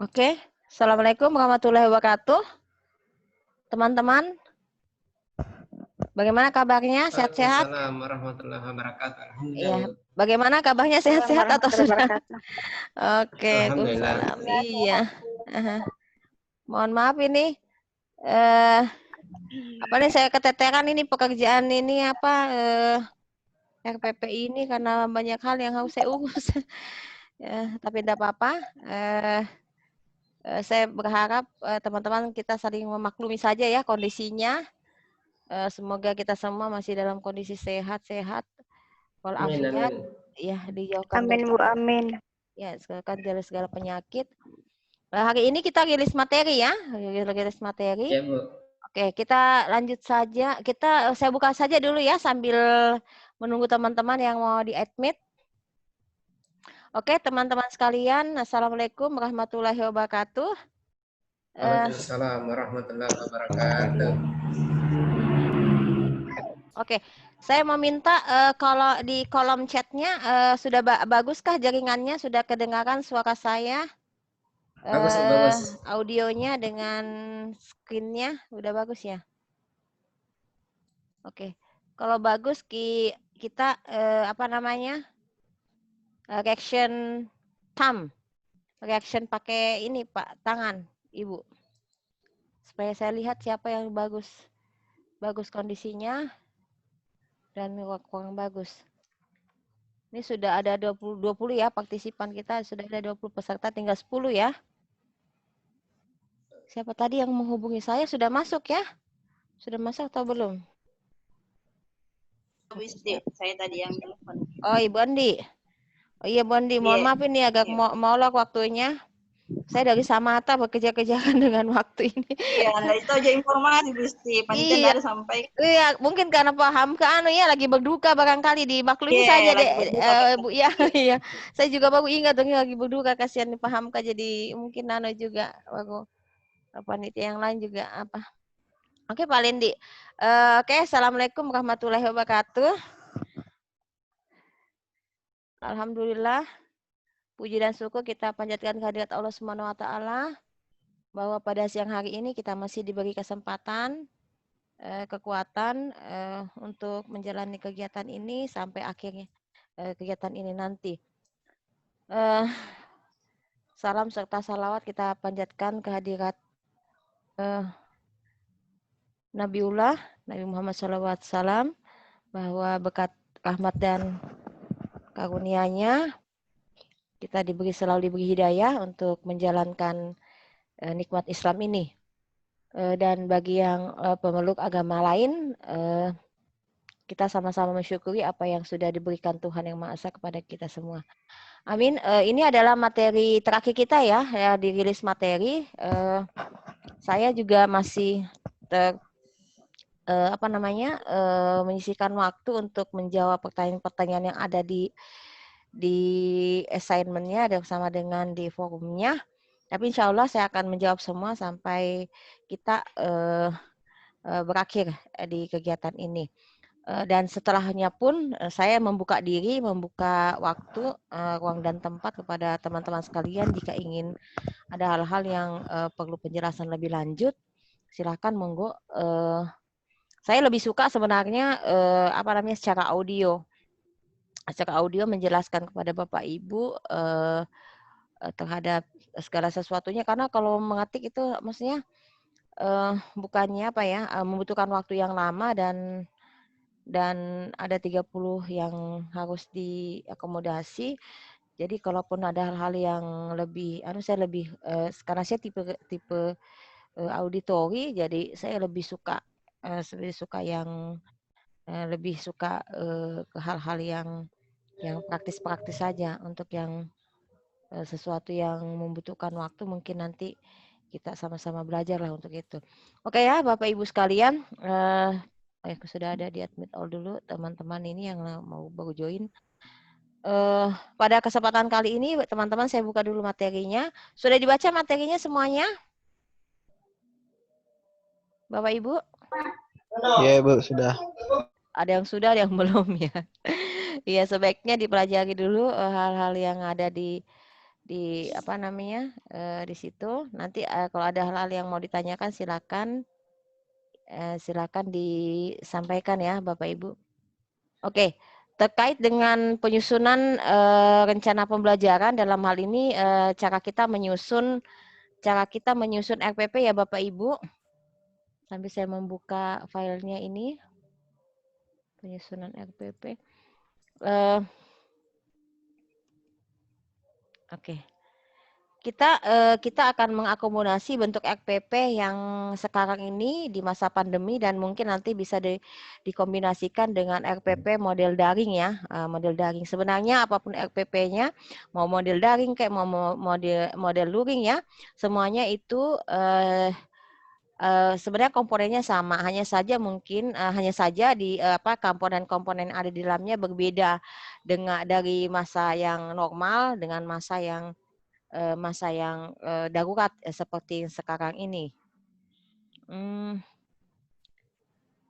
Oke, Assalamualaikum warahmatullahi wabarakatuh. Teman-teman, bagaimana kabarnya? Sehat-sehat? Waalaikumsalam warahmatullahi wabarakatuh. Iya, Alhamdulillah. bagaimana kabarnya? Assalamualaikum Sehat-sehat atau warahmatullahi sudah? wabarakatuh. Oke, Alhamdulillah. Waalaikumsalam. Iya. Aha. Mohon maaf ini, eh, apa nih saya keteteran ini pekerjaan ini apa RPP ini karena banyak hal yang harus saya urus. Ya, tapi tidak apa-apa. Saya berharap teman-teman kita saling memaklumi saja ya kondisinya. Semoga kita semua masih dalam kondisi sehat-sehat Amin, walafiat, amin. ya dijauhkan Amin dari Bu, amin. ya dari segala penyakit. Hari ini kita rilis materi ya, rilis materi. Ya, Bu. Oke, kita lanjut saja. Saya buka saja dulu ya sambil menunggu teman-teman yang mau di-admit. Oke, teman-teman sekalian, Assalamualaikum warahmatullahi wabarakatuh. Waalaikumsalam warahmatullahi wabarakatuh. Oke, saya meminta kalau di kolom chatnya sudah baguskah jaringannya? Sudah kedengaran suara saya? Bagus, Bu, bagus. Audionya dengan screen-nya udah bagus ya? Oke, kalau bagus kita apa namanya reaction thumb, reaction pakai ini Pak tangan, Ibu, supaya saya lihat siapa yang bagus kondisinya dan kurang bagus. Ini sudah ada 20 ya partisipan kita, sudah ada 20 peserta, tinggal 10 ya. Siapa tadi yang menghubungi saya sudah masuk ya? Sudah masuk atau belum? Saya tadi yang telepon. Oh, Ibu Andi. Oh iya, Bu Andi, mohon maaf ini agak molor waktunya. Saya dari Samata bekerja-kerjaan dengan waktu ini. Iya, Anda itu aja informasi Gusti, pancen Iya. ada sampai. Iya, mungkin karena paham ke ya lagi berduka barangkali dimaklumi saja Lagi deh berduka, Bu ya. Iya. Saya juga baru ingat dong lagi berduka, kasihan dipaham jadi mungkin juga baru panitia yang lain juga apa. Oke, Pak Lendi. Oke, Assalamualaikum warahmatullahi wabarakatuh. Alhamdulillah, puji dan syukur kita panjatkan kehadirat Allah Subhanahu wa taala bahwa pada siang hari ini kita masih diberi kesempatan, kekuatan untuk menjalani kegiatan ini sampai akhirnya kegiatan ini nanti. Salam serta salawat kita panjatkan kehadirat Nabiullah, Nabi Muhammad SAW, bahwa berkat rahmat dan karunia-Nya kita selalu diberi hidayah untuk menjalankan nikmat Islam ini. Dan bagi yang pemeluk agama lain, kita sama-sama mensyukuri apa yang sudah diberikan Tuhan Yang Maha Esa kepada kita semua. Amin. Ini adalah materi terakhir kita ya dirilis materi. Saya juga masih menyisihkan waktu untuk menjawab pertanyaan-pertanyaan yang ada di assignment-nya bersama dengan di forumnya. Tapi insya Allah saya akan menjawab semua sampai kita berakhir di kegiatan ini. Dan setelahnya pun saya membuka waktu, ruang dan tempat kepada teman-teman sekalian jika ingin ada hal-hal yang perlu penjelasan lebih lanjut, silakan monggo. Saya lebih suka sebenarnya secara audio menjelaskan kepada Bapak Ibu terhadap segala sesuatunya, karena kalau mengetik itu maksudnya bukannya membutuhkan waktu yang lama dan ada 30 yang harus diakomodasi. Jadi kalaupun ada hal-hal yang lebih karena saya tipe auditori, jadi saya lebih suka yang lebih suka ke hal-hal yang praktis-praktis saja. Untuk yang sesuatu yang membutuhkan waktu mungkin nanti kita sama-sama belajar lah untuk itu. Oke ya Bapak Ibu sekalian, sudah ada di admit all dulu teman-teman ini yang mau baru join. Pada kesempatan kali ini teman-teman saya buka dulu materinya. Sudah dibaca materinya semuanya? Bapak Ibu? Iya, Bu, sudah. Ada yang sudah, ada yang belum ya. Iya, sebaiknya dipelajari dulu hal-hal yang ada di di apa namanya di situ. Nanti kalau ada hal-hal yang mau ditanyakan silakan disampaikan ya Bapak Ibu. Oke, terkait dengan penyusunan rencana pembelajaran dalam hal ini cara kita menyusun RPP ya Bapak Ibu. Sambil saya membuka filenya ini penyusunan RPP. Oke. Kita akan mengakomodasi bentuk RPP yang sekarang ini di masa pandemi dan mungkin nanti bisa dikombinasikan dengan RPP model daring ya, model daring. Sebenarnya apapun RPP-nya, mau model daring kayak mau model luring ya, semuanya itu sebenarnya komponennya sama, hanya saja mungkin hanya saja di komponen-komponen ada di dalamnya berbeda dari masa yang normal dengan masa yang darurat seperti sekarang ini.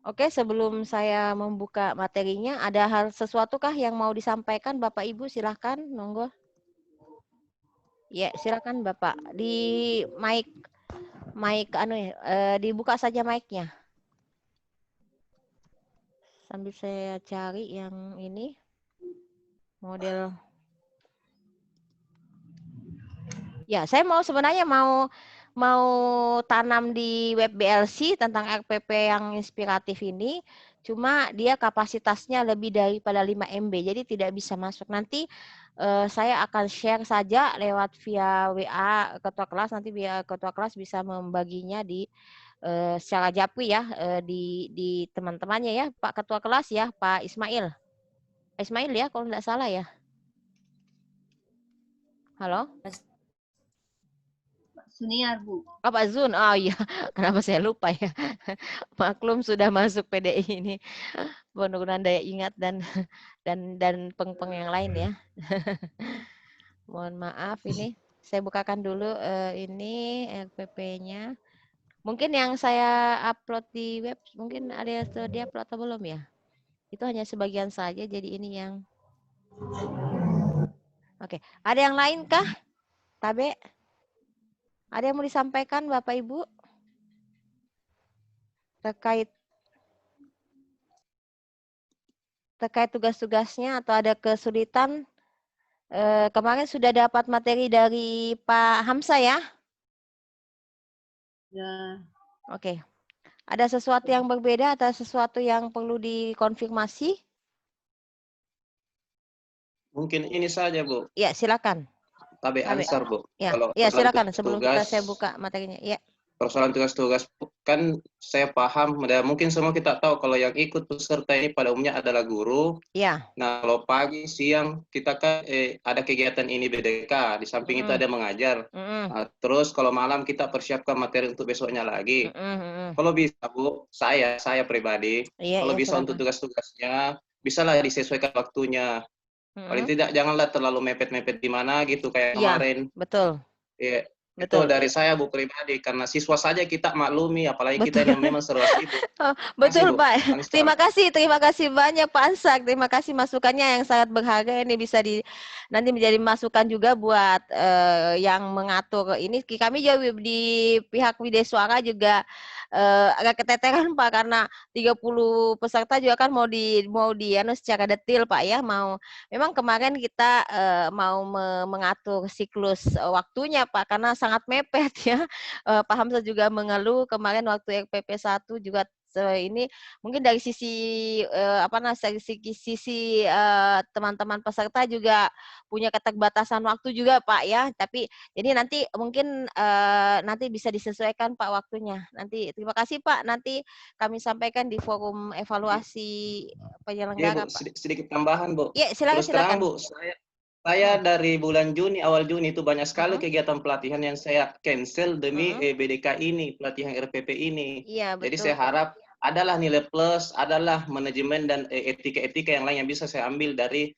Oke, sebelum saya membuka materinya, ada sesuatukah yang mau disampaikan Bapak Ibu? Silahkan, monggo. Ya, silakan Bapak. Di mic dibuka saja mic-nya. Sambil saya cari yang ini model. Ya, saya sebenarnya mau tanam di web BLC tentang RPP yang inspiratif ini, cuma dia kapasitasnya lebih daripada 5 MB, jadi tidak bisa masuk. Nanti saya akan share saja lewat via WA ketua kelas, nanti via ketua kelas bisa membaginya secara japri ya di teman-temannya ya, Pak Ketua Kelas ya, Pak Ismail. Ismail ya, kalau tidak salah ya. Halo? Suniar, Bu. Oh, Pak Zun, oh iya, kenapa saya lupa ya. Maklum sudah masuk PDI ini, penurunan daya ingat dan peng yang lain ya. Mohon maaf ini, saya bukakan dulu ini RPP-nya. Mungkin yang saya upload di web, mungkin ada yang sudah di-upload atau belum ya? Itu hanya sebagian saja, jadi ini yang... Oke, ada yang lain kah? Tabe? Ada yang mau disampaikan Bapak Ibu? Terkait tugas-tugasnya atau ada kesulitan? Kemarin sudah dapat materi dari Pak Hamsa ya? Ya. Oke. Ada sesuatu yang berbeda atau sesuatu yang perlu dikonfirmasi? Mungkin ini saja, Bu. Ya, silakan. Tabe answer, Bu. Ya, Kalau silakan sebelum saya buka materinya. Ya. Persoalan tugas-tugas kan saya paham, mungkin semua kita tahu kalau yang ikut peserta ini pada umumnya adalah guru. Ya. Nah, kalau pagi, siang kita kan ada kegiatan ini BDK, di samping itu ada mengajar. Nah, terus kalau malam kita persiapkan materi untuk besoknya lagi. Kalau bisa, Bu, saya pribadi, kalau bisa untuk tugas-tugasnya, bisalah disesuaikan waktunya. Paling tidak janganlah terlalu mepet-mepet di mana gitu kayak kemarin. Betul. Iya. Itu dari saya, Bu, pribadi, karena siswa saja kita maklumi, apalagi kita yang memang serba sibuk. Betul, Pak. Terima kasih banyak Pak Ansak. Terima kasih masukannya yang sangat berharga, ini bisa nanti menjadi masukan juga buat yang mengatur ini. Kami juga di pihak Widya Suara juga agak keteteran Pak, karena 30 peserta juga kan mau secara detail Pak ya, memang kemarin kita mau mengatur siklus waktunya Pak, karena sangat mepet ya. Pak Hamzah juga mengeluh kemarin waktu RPP 1 juga ini mungkin dari sisi teman-teman peserta juga punya keterbatasan waktu juga Pak ya. Tapi jadi nanti mungkin nanti bisa disesuaikan Pak waktunya. Nanti terima kasih Pak. Nanti kami sampaikan di forum evaluasi penyelenggara Bu, Pak. sedikit tambahan, Bu. Ya, silakan. Terang, Bu, saya dari bulan Juni, awal Juni itu banyak sekali kegiatan pelatihan yang saya cancel demi BDK ini, pelatihan RPP ini. Iya, jadi saya harap adalah nilai plus, adalah manajemen dan etika-etika yang lain yang bisa saya ambil dari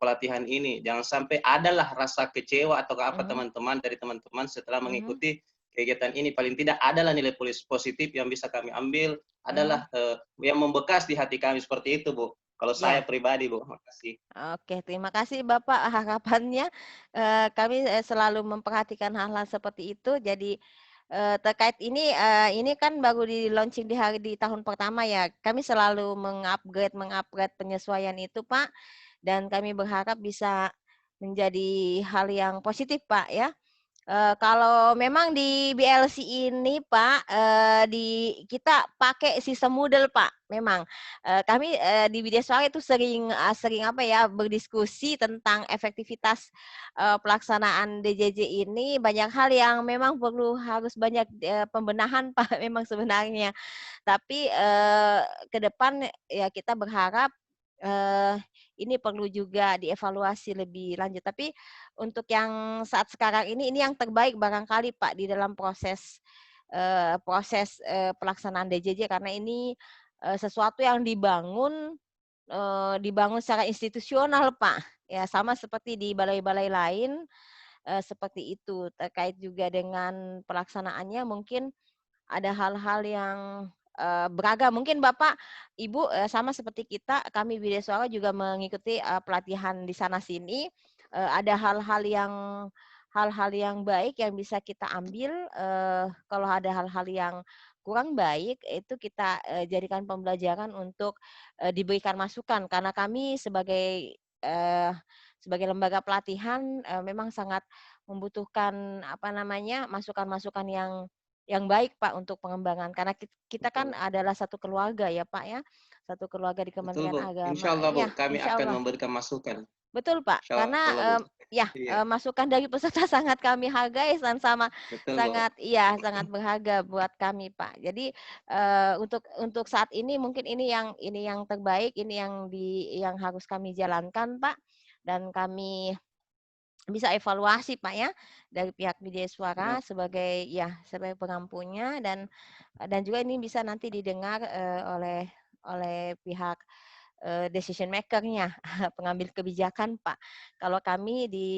pelatihan ini. Jangan sampai adalah rasa kecewa atau apa teman-teman dari teman-teman setelah mengikuti kegiatan ini. Paling tidak adalah nilai positif yang bisa kami ambil, adalah yang membekas di hati kami seperti itu, Bu. Kalau saya pribadi, Bu. Makasih. Oke, terima kasih Bapak. Harapannya kami selalu memperhatikan hal-hal seperti itu. Jadi terkait ini kan baru di launching di tahun pertama ya. Kami selalu mengupgrade penyesuaian itu, Pak. Dan kami berharap bisa menjadi hal yang positif, Pak, ya. Kalau memang di BLC ini Pak, kita pakai sistem Moodle Pak, memang. Kami di Bideswara itu sering apa ya, berdiskusi tentang efektivitas pelaksanaan DJJ ini. Banyak hal yang memang harus banyak pembenahan Pak, memang sebenarnya. Tapi ke depan ya kita berharap ini perlu juga dievaluasi lebih lanjut. Tapi untuk yang saat sekarang ini yang terbaik barangkali Pak di dalam proses pelaksanaan DJJ, karena ini sesuatu yang dibangun secara institusional Pak. Ya sama seperti di balai-balai lain seperti itu. Terkait juga dengan pelaksanaannya mungkin ada hal-hal yang beragam. Mungkin Bapak, Ibu sama seperti kita, kami Bideswara juga mengikuti pelatihan di sana sini. Ada hal-hal yang baik yang bisa kita ambil. Kalau ada hal-hal yang kurang baik, itu kita jadikan pembelajaran untuk diberikan masukan. Karena kami sebagai lembaga pelatihan memang sangat membutuhkan masukan-masukan yang baik Pak untuk pengembangan, karena kita kan adalah satu keluarga ya Pak ya, satu keluarga di Kementerian Agama. Insya Allah Bu, ya, kami akan memberikan masukan. Betul Pak, karena masukan dari peserta sangat kami hargai dan sangat berharga buat kami Pak. Jadi untuk saat ini mungkin ini yang terbaik, ini yang harus kami jalankan Pak, dan kami bisa evaluasi Pak ya dari pihak Bideswara sebagai pengampunya, dan juga ini bisa nanti didengar oleh pihak decision maker-nya, pengambil kebijakan Pak. Kalau kami di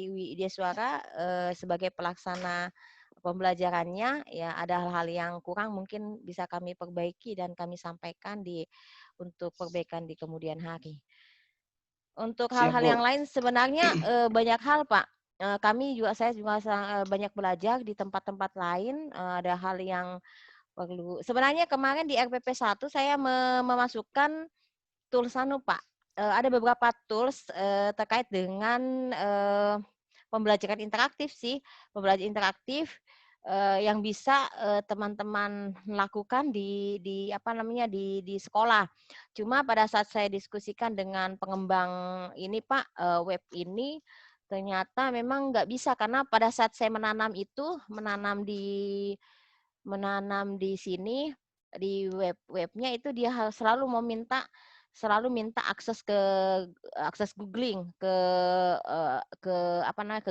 Bideswara sebagai pelaksana pembelajarannya ya ada hal-hal yang kurang mungkin bisa kami perbaiki dan kami sampaikan untuk perbaikan di kemudian hari. Untuk hal-hal yang lain sebenarnya banyak hal Pak. Saya juga banyak belajar di tempat-tempat lain. Ada hal yang perlu. Sebenarnya kemarin di RPP 1 saya memasukkan tools Pak. Ada beberapa tools terkait dengan pembelajaran interaktif sih. Pembelajaran interaktif yang bisa teman-teman lakukan di sekolah. Cuma pada saat saya diskusikan dengan pengembang ini Pak, web ini ternyata memang nggak bisa, karena pada saat saya menanam di sini di webnya itu dia selalu minta akses googling ke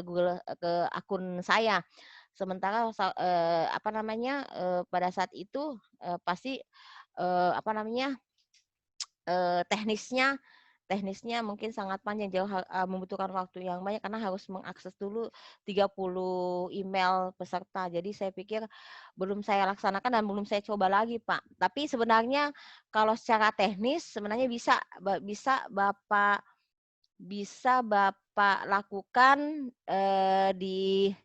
Google, ke akun saya. Sementara pada saat itu pasti teknisnya mungkin sangat panjang, jauh membutuhkan waktu yang banyak karena harus mengakses dulu 30 email peserta. Jadi saya pikir belum saya laksanakan dan belum saya coba lagi Pak. Tapi sebenarnya kalau secara teknis sebenarnya bisa Bapak lakukan di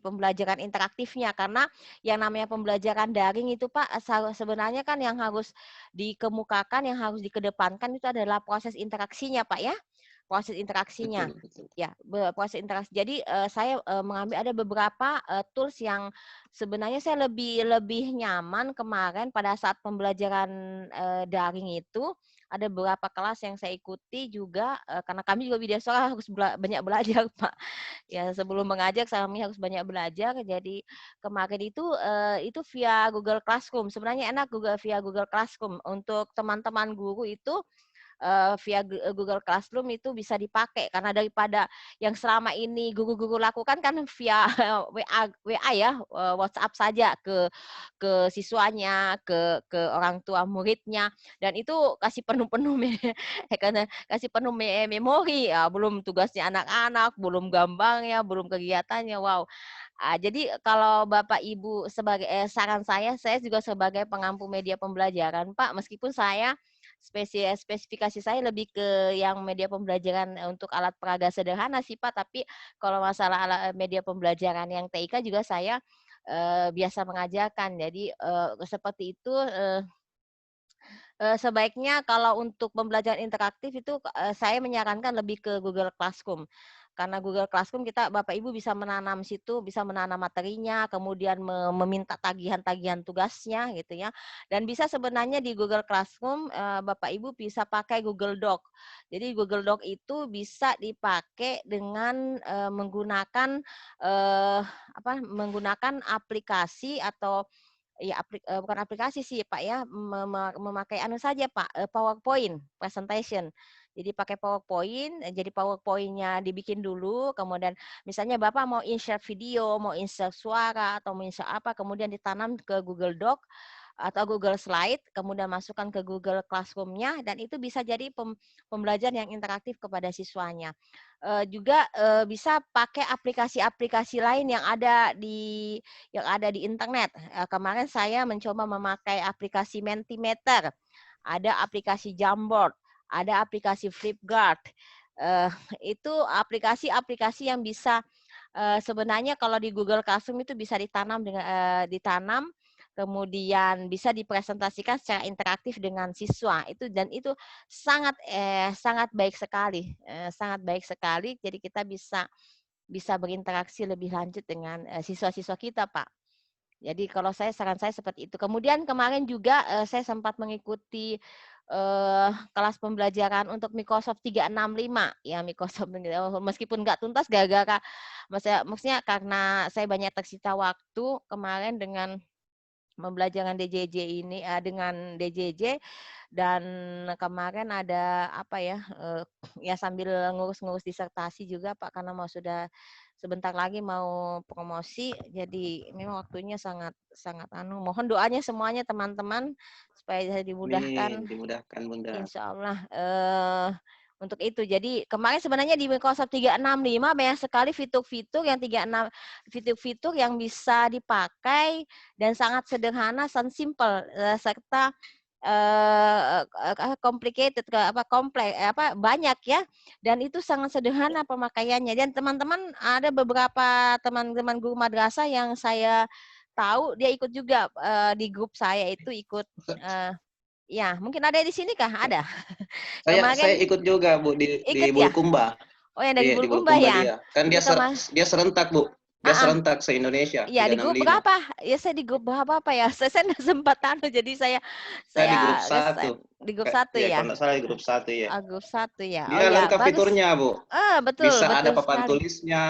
pembelajaran interaktifnya, karena yang namanya pembelajaran daring itu Pak sebenarnya kan yang harus dikemukakan, yang harus dikedepankan itu adalah proses interaksinya Pak ya. Proses interaksinya. Betul. Ya, proses interaksi. Jadi saya mengambil ada beberapa tools yang sebenarnya saya lebih nyaman kemarin pada saat pembelajaran daring itu. Ada beberapa kelas yang saya ikuti juga karena kami juga Bideswara harus banyak belajar Pak. Ya sebelum mengajar kami harus banyak belajar. Jadi kemarin itu via Google Classroom. Sebenarnya enak via Google Classroom untuk teman-teman guru itu. Via Google Classroom itu bisa dipakai, karena daripada yang selama ini guru-guru lakukan kan via WA ya, WhatsApp saja ke siswanya, ke orang tua muridnya, dan itu kasih penuh memori ya, belum tugasnya anak-anak, belum gambarnya, belum kegiatannya. Wow. Jadi kalau Bapak Ibu sebagai saran saya juga sebagai pengampu media pembelajaran Pak, meskipun saya spesifikasi saya lebih ke yang media pembelajaran untuk alat peraga sederhana sih Pak, tapi kalau masalah media pembelajaran yang TIK juga saya biasa mengajarkan. Jadi seperti itu sebaiknya kalau untuk pembelajaran interaktif itu saya menyarankan lebih ke Google Classroom. Karena Google Classroom kita Bapak Ibu bisa menanam situ, bisa menanam materinya, kemudian meminta tagihan-tagihan tugasnya gitu ya. Dan bisa sebenarnya di Google Classroom Bapak Ibu bisa pakai Google Doc. Jadi Google Doc itu bisa dipakai dengan menggunakan menggunakan aplikasi atau ya bukan aplikasi sih Pak ya, memakai anu saja Pak, PowerPoint presentation. Jadi pakai PowerPoint, jadi PowerPoint-nya dibikin dulu, kemudian misalnya Bapak mau insert video, mau insert suara, atau mau insert apa, kemudian ditanam ke Google Doc atau Google Slide, kemudian masukkan ke Google Classroom-nya, dan itu bisa jadi pembelajaran yang interaktif kepada siswanya. Juga bisa pakai aplikasi-aplikasi lain yang ada di internet. Kemarin saya mencoba memakai aplikasi Mentimeter, ada aplikasi Jamboard, ada aplikasi Flipgrid. Itu aplikasi-aplikasi yang bisa sebenarnya kalau di Google Classroom itu bisa ditanam ditanam, kemudian bisa dipresentasikan secara interaktif dengan siswa itu, dan itu sangat baik sekali, sangat baik sekali. Jadi kita bisa berinteraksi lebih lanjut dengan siswa-siswa kita, Pak. Jadi kalau saran saya seperti itu. Kemudian kemarin juga saya sempat mengikuti kelas pembelajaran untuk Microsoft 365 ya, Microsoft meskipun nggak tuntas gara-gara maksudnya karena saya banyak tersita waktu kemarin dengan pembelajaran DJJ ini dengan DJJ, dan kemarin ada apa ya ya sambil ngurus-ngurus disertasi juga Pak, karena sudah sebentar lagi mau promosi, jadi memang waktunya sangat mohon doanya semuanya teman-teman supaya saya dimudahkan. Amin, dimudahkan Bunda. Insya Allah untuk itu. Jadi kemarin sebenarnya di Microsoft 365 banyak sekali fitur-fitur yang bisa dipakai dan sangat sederhana dan simple serta complicated banyak ya, dan itu sangat sederhana pemakaiannya. Dan teman-teman, ada beberapa teman-teman guru madrasah yang saya tahu dia ikut juga di grup saya itu ikut ya, mungkin ada di sini kah? Ada. Saya ikut juga Bu di ya? Bulukumba. Oh, yang dari Iya, di Bulukumba Bulukumba ya? dia. Kan dia serentak Bu. Dia serentak se-Indonesia. Iya, di grup 365. berapa? Ya saya di grup berapa ya? Saya nggak sempat jadi saya di grup 1. di grup 1 ya. ya. Kalau nggak salah di grup 1 ya. Grup 1 ya. Oh Dia ya, lengkap bagus. fiturnya Bu. Betul, Bisa ada betul papan sekali. tulisnya,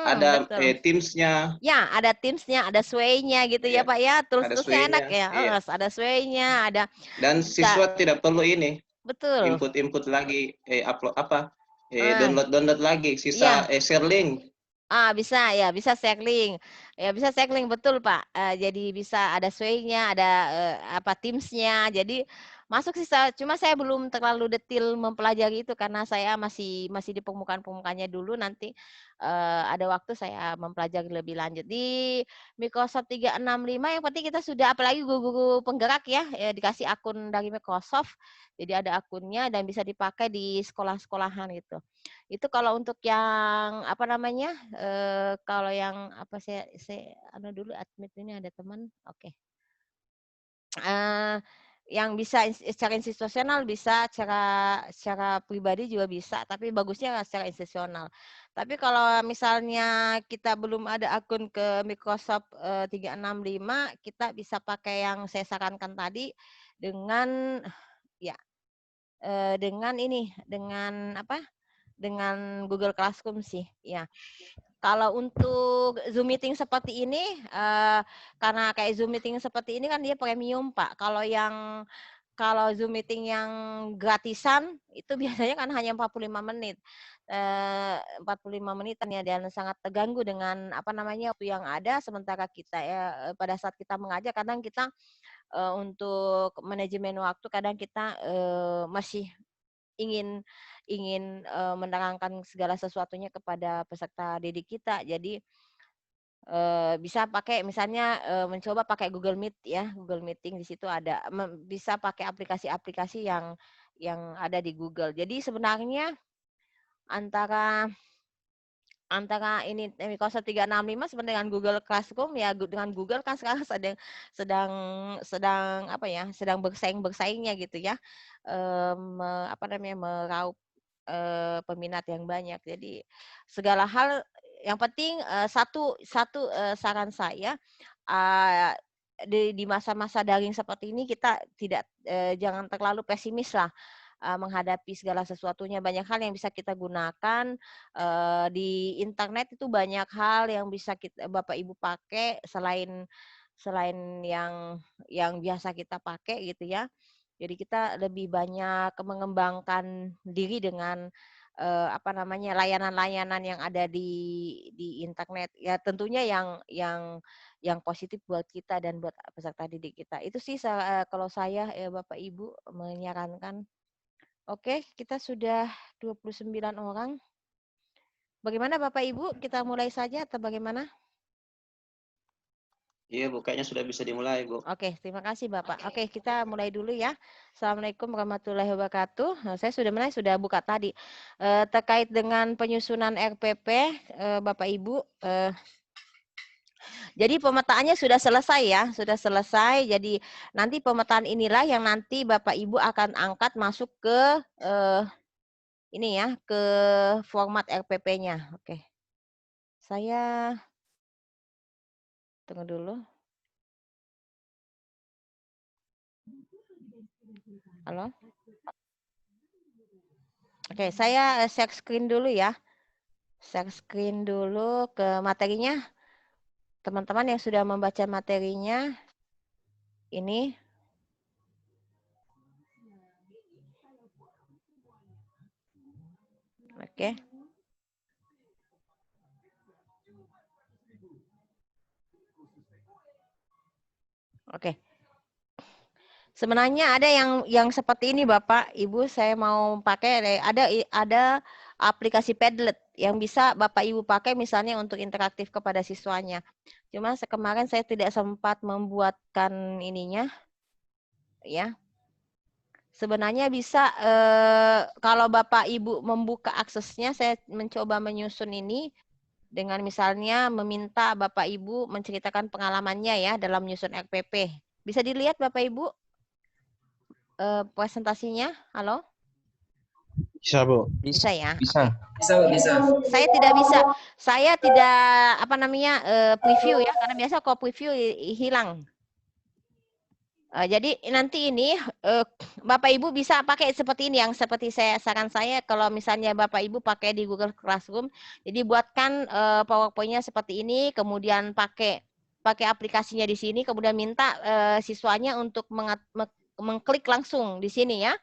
ada Betul. Teams-nya. Ya, ada Teams-nya, ada Sway-nya gitu ya Pak ya. Terus-terusnya enak ya. Iya. Ada Sway-nya, ada. Dan siswa tidak perlu ini. Betul. Input lagi, upload apa? Download lagi, sisa share link. Bisa ya, bisa share link. Ya, bisa share link, betul Pak. Jadi bisa ada Sway-nya, ada Teams-nya. Jadi masuk sih, cuma saya belum terlalu detail mempelajari itu karena saya masih di permukaan-permukaannya dulu. Nanti ada waktu saya mempelajari lebih lanjut. Di Microsoft 365 yang penting kita sudah, apalagi guru-guru penggerak ya, dikasih akun dari Microsoft. Jadi ada akunnya dan bisa dipakai di sekolah-sekolahan gitu. Itu kalau untuk yang apa namanya, kalau yang apa saya dulu admit ini ada teman, oke. Yang bisa secara institusional bisa, secara pribadi juga bisa, tapi bagusnya secara institusional. Tapi kalau misalnya kita belum ada akun ke Microsoft 365, kita bisa pakai yang saya sarankan tadi dengan ya dengan Google Classroom sih, ya. Kalau untuk Zoom meeting seperti ini, karena kayak Zoom meeting seperti ini kan dia premium, Pak. Kalau Zoom meeting yang gratisan itu biasanya kan hanya 45 menit. 45 menitan ya, dan sangat terganggu dengan waktu yang ada, sementara kita ya pada saat kita mengajar kadang kita untuk manajemen waktu kadang kita masih ingin menerangkan segala sesuatunya kepada peserta didik kita. Jadi Bisa pakai misalnya mencoba pakai Google Meet ya, Google Meeting di situ ada bisa pakai aplikasi-aplikasi yang ada di Google. Jadi sebenarnya antara ini Microsoft 365 sebenarnya dengan Google Classroom ya, dengan Google kan sekarang sedang apa ya, sedang bersaingnya gitu ya, apa namanya, meraup peminat yang banyak. Jadi segala hal yang penting satu saran saya, di masa-masa daring seperti ini kita tidak jangan terlalu pesimis lah menghadapi segala sesuatunya. Banyak hal yang bisa kita gunakan di internet, itu banyak hal yang bisa Bapak Ibu pakai selain yang biasa kita pakai gitu ya. Jadi kita lebih banyak mengembangkan diri dengan apa namanya, layanan-layanan yang ada di internet. Ya tentunya yang positif buat kita dan buat peserta didik kita. Itu sih kalau saya Bapak Ibu menyarankan. Oke, kita sudah 29 orang. Bagaimana Bapak Ibu? Kita mulai saja atau bagaimana? Iya, Bu, kayaknya sudah bisa dimulai, Bu. Oke, terima kasih Bapak. Oke, kita mulai dulu ya. Assalamualaikum warahmatullahi wabarakatuh. Nah, saya sudah buka tadi. Terkait dengan penyusunan RPP, Bapak Ibu, jadi pemetaannya sudah selesai ya, sudah selesai. Jadi nanti pemetaan inilah yang nanti Bapak Ibu akan angkat masuk ke ini ya, ke format RPP-nya. Oke. Saya tunggu dulu. Halo? Oke, saya share screen dulu ya. Share screen dulu ke materinya. Teman-teman yang sudah membaca materinya, ini. Oke. Oke. Sebenarnya ada yang seperti ini Bapak, Ibu, saya mau pakai ada aplikasi Padlet yang bisa Bapak Ibu pakai misalnya untuk interaktif kepada siswanya. Cuma kemarin saya tidak sempat membuatkan ininya ya. Sebenarnya bisa kalau Bapak Ibu membuka aksesnya, saya mencoba menyusun ini dengan misalnya meminta Bapak Ibu menceritakan pengalamannya ya dalam menyusun RPP. Bisa dilihat Bapak Ibu presentasinya? Halo? Bisa, Bu. Bisa ya? Bisa. Bisa. Saya tidak bisa. Saya tidak apa namanya preview ya, karena biasa kalau preview hilang. Jadi nanti ini Bapak Ibu bisa pakai seperti ini, yang seperti saran saya kalau misalnya Bapak Ibu pakai di Google Classroom. Jadi buatkan PowerPoint-nya seperti ini, kemudian pakai aplikasinya di sini, kemudian minta siswanya untuk mengklik langsung di sini ya.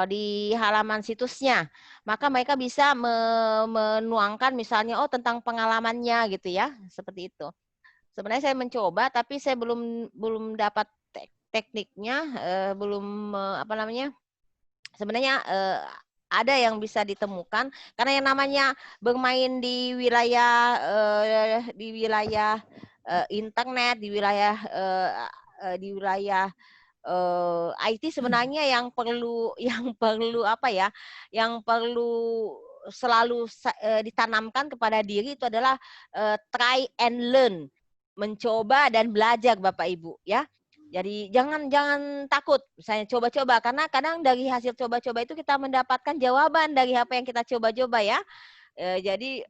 Di halaman situsnya, maka mereka bisa menuangkan misalnya tentang pengalamannya gitu ya, seperti itu. Sebenarnya saya mencoba tapi saya belum dapat tekniknya, belum apa namanya, sebenarnya ada yang bisa ditemukan karena yang namanya bermain di wilayah internet, di wilayah IT sebenarnya yang perlu apa ya, yang perlu selalu ditanamkan kepada diri itu adalah try and learn, mencoba dan belajar Bapak Ibu ya. Jadi jangan takut misalnya coba-coba, karena kadang dari hasil coba-coba itu kita mendapatkan jawaban dari apa yang kita coba-coba ya. Jadi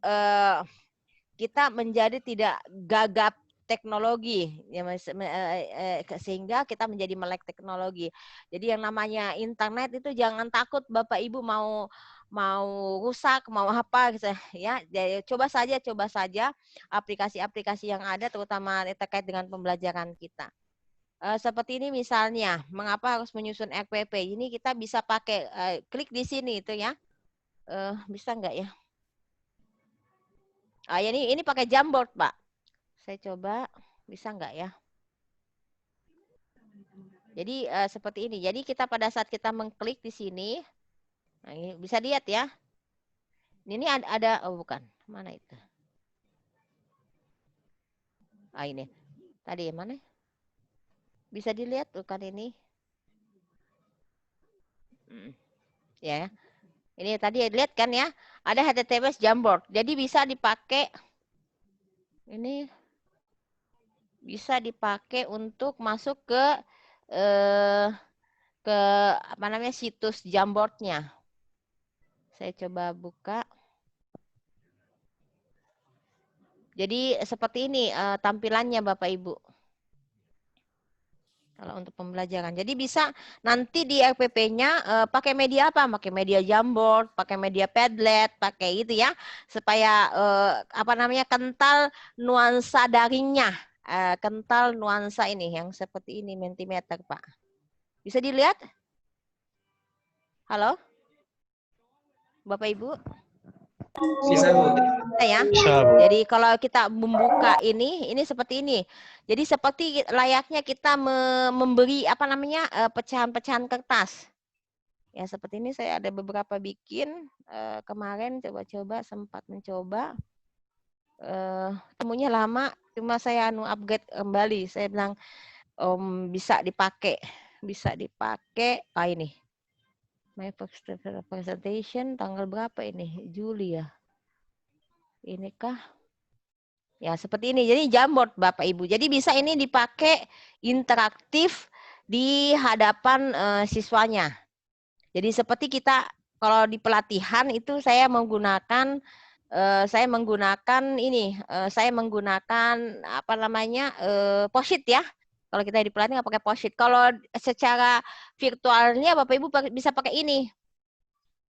kita menjadi tidak gagap teknologi ya, sehingga kita menjadi melek teknologi. Jadi yang namanya internet itu jangan takut Bapak Ibu mau rusak, mau apa gitu ya. Jadi coba saja aplikasi-aplikasi yang ada terutama terkait dengan pembelajaran kita. Seperti ini misalnya, mengapa harus menyusun RPP? Ini kita bisa pakai klik di sini itu ya. Bisa enggak ya? Ini pakai Jamboard, Pak. Saya coba, bisa enggak ya? Jadi seperti ini. Jadi kita pada saat kita mengklik di sini, nah ini bisa lihat ya. Ini ada oh bukan, mana itu? Ini. Tadi mana? Bisa dilihat bukan ini? Ya. Ini tadi lihat kan ya, ada HTTPS Jamboard. Jadi bisa dipakai ini bisa dipakai untuk masuk ke apa namanya situs Jamboard-nya. Saya coba buka. Jadi seperti ini tampilannya Bapak Ibu. Kalau untuk pembelajaran. Jadi bisa nanti di RPP-nya pakai media apa? Pakai media Jamboard, pakai media Padlet, pakai itu ya. Supaya apa namanya kental nuansa daringnya. Kental nuansa ini yang seperti ini Mentimeter, Pak. Bisa dilihat? Halo? Bapak Ibu? Bisa, Bu. Ya. Bisa, Bu. Jadi kalau kita membuka ini seperti ini. Jadi seperti layaknya kita memberi apa namanya pecahan-pecahan kertas. Ya seperti ini saya ada beberapa bikin kemarin coba-coba sempat mencoba. Temunya lama, cuma saya upgrade kembali. Saya bilang bisa dipakai, ini. My presentation tanggal berapa ini? Juli ya. Inikah? Ya, seperti ini. Jadi Jamboard Bapak Ibu. Jadi bisa ini dipakai interaktif di hadapan siswanya. Jadi seperti kita kalau di pelatihan itu saya menggunakan apa namanya? Post-it ya. Kalau kita di pelatihan pakai post-it. Kalau secara virtualnya Bapak Ibu bisa pakai ini.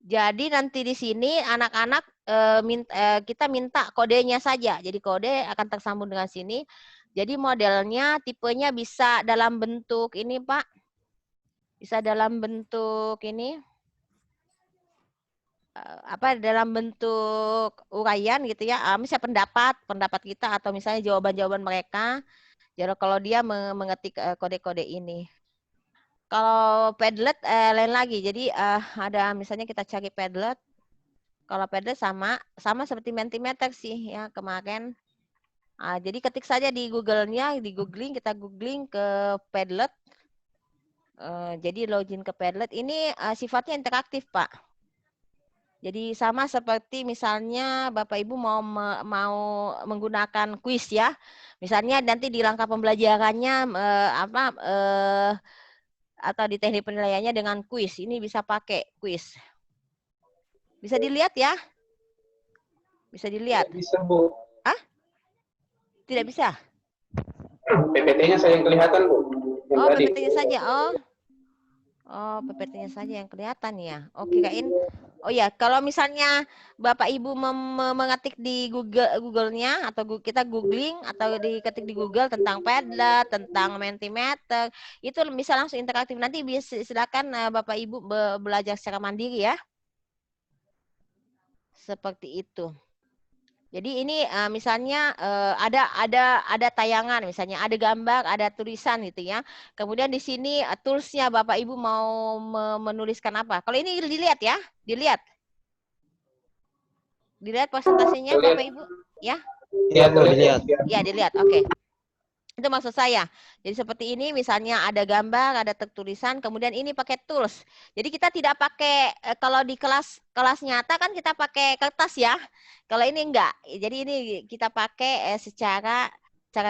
Jadi nanti di sini anak-anak kita minta kodenya saja. Jadi kode akan tersambung dengan sini. Jadi modelnya tipenya bisa dalam bentuk ini Pak. Bisa dalam bentuk ini. Dalam bentuk uraian gitu ya. Misalnya pendapat kita atau misalnya jawaban-jawaban mereka. Jadi kalau dia mengetik kode-kode ini. Kalau Padlet lain lagi. Jadi ada misalnya kita cari Padlet. Kalau Padlet sama seperti Mentimeter sih ya kemarin. Jadi ketik saja di Google-nya, kita googling ke Padlet. Jadi login ke Padlet. Ini sifatnya interaktif Pak. Jadi sama seperti misalnya Bapak Ibu mau menggunakan kuis ya. Misalnya nanti di langkah pembelajarannya atau di teknik penilaiannya dengan kuis. Ini bisa pakai kuis. Bisa dilihat ya? Bisa dilihat? Bisa, Bu. Hah? Tidak bisa? PPT-nya saya yang kelihatan, Bu. Oh, PPT-nya saja. Oh, PPT-nya saja yang kelihatan ya. Oh, kirain. Oh ya, kalau misalnya Bapak Ibu mengetik di Google-nya atau kita googling atau diketik di Google tentang Padlet, tentang Mentimeter, itu bisa langsung interaktif. Nanti silakan Bapak Ibu belajar secara mandiri ya. Seperti itu. Jadi ini misalnya ada tayangan, misalnya ada gambar, ada tulisan gitu ya. Kemudian di sini toolsnya Bapak Ibu mau menuliskan apa? Kalau ini dilihat ya, dilihat presentasinya Bapak Ibu, ya? Iya, Bu, dilihat. Ya, dilihat. Oke. Itu maksud saya. Jadi seperti ini misalnya ada gambar, ada tulisan, kemudian ini pakai tools. Jadi kita tidak pakai kalau di kelas nyata kan kita pakai kertas ya. Kalau ini enggak. Jadi ini kita pakai secara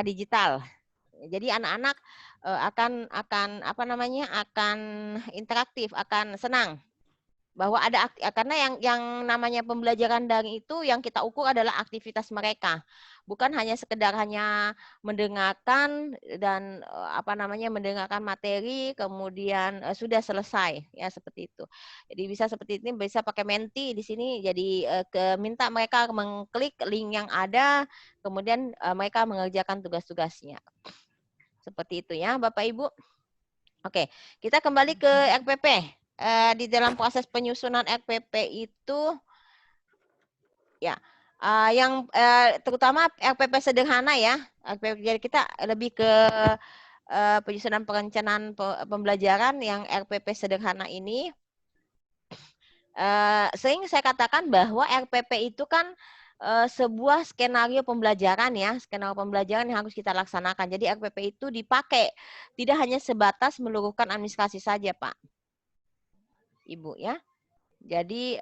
digital. Jadi anak-anak akan interaktif, akan senang. Bahwa ada karena yang namanya pembelajaran daring itu yang kita ukur adalah aktivitas mereka, bukan hanya sekedar mendengarkan dan mendengarkan materi kemudian sudah selesai ya seperti itu. Jadi bisa seperti ini, bisa pakai Menti di sini. Jadi minta mereka mengklik link yang ada, kemudian mereka mengerjakan tugas-tugasnya. Seperti itu ya Bapak Ibu. Oke, kita kembali ke RPP. Di dalam proses penyusunan RPP itu ya yang terutama RPP sederhana ya. Jadi kita lebih ke penyusunan perencanaan pembelajaran yang RPP sederhana ini. Sering saya katakan bahwa RPP itu kan sebuah skenario pembelajaran ya, skenario pembelajaran yang harus kita laksanakan. Jadi RPP itu dipakai tidak hanya sebatas meluruhkan administrasi saja, Pak, Ibu ya. Jadi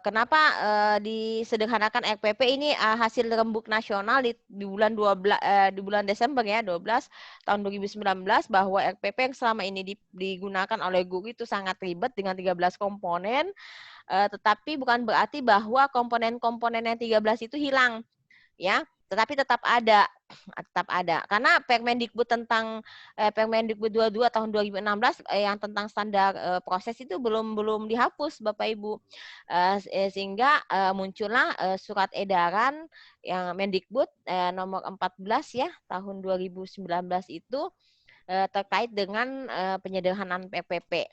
kenapa disederhanakan RPP ini hasil rembuk nasional di bulan 12 di bulan Desember ya 12 tahun 2019 bahwa RPP yang selama ini digunakan oleh guru itu sangat ribet dengan 13 komponen. Tetapi bukan berarti bahwa komponen-komponen yang 13 itu hilang, ya. Tetapi tetap ada, Karena Permendikbud tentang Permendikbud 22 tahun 2016 yang tentang standar proses itu belum dihapus, Bapak Ibu, sehingga muncullah surat edaran yang Mendikbud nomor 14 ya tahun 2019 itu terkait dengan penyederhanaan RPP.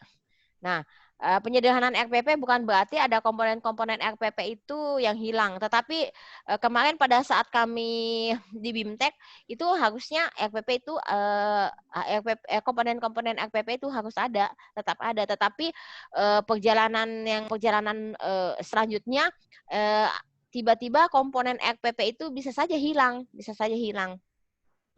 Nah, penyederhanaan RPP bukan berarti ada komponen-komponen RPP itu yang hilang, tetapi kemarin pada saat kami di BIMTEK itu harusnya RPP itu komponen-komponen RPP itu harus ada, tetap ada, tetapi perjalanan selanjutnya tiba-tiba komponen RPP itu bisa saja hilang.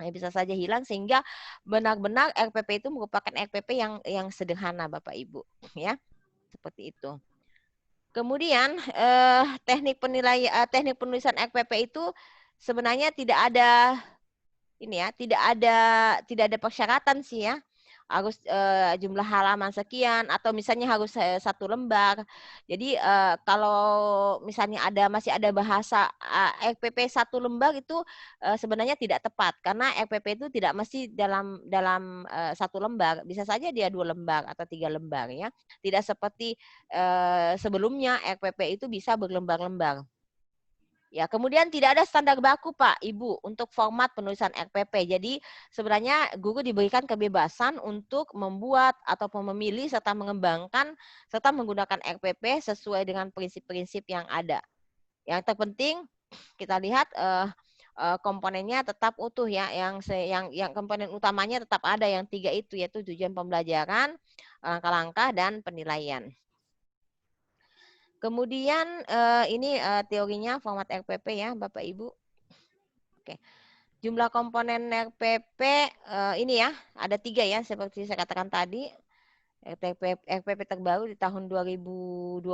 Bisa saja hilang sehingga benar-benar RPP itu merupakan RPP yang sederhana, Bapak Ibu, ya. Seperti itu. Kemudian teknik penulisan RPP itu sebenarnya tidak ada persyaratan sih ya. Harus jumlah halaman sekian atau misalnya harus 1 lembar. Jadi kalau misalnya masih ada bahasa RPP 1 lembar itu sebenarnya tidak tepat karena RPP itu tidak mesti dalam 1 lembar. Bisa saja dia 2 lembar atau 3 lembar ya. Tidak seperti sebelumnya RPP itu bisa berlembar-lembar. Ya, kemudian tidak ada standar baku, Pak, Ibu, untuk format penulisan RPP. Jadi sebenarnya guru diberikan kebebasan untuk membuat ataupun memilih serta mengembangkan serta menggunakan RPP sesuai dengan prinsip-prinsip yang ada. Yang terpenting kita lihat komponennya tetap utuh ya, yang komponen utamanya tetap ada yang 3 itu, yaitu tujuan pembelajaran, langkah-langkah dan penilaian. Kemudian ini teorinya format RPP ya, Bapak Ibu. Oke. Jumlah komponen RPP ini ya, ada 3 ya, seperti saya katakan tadi. RPP terbaru di tahun 2020,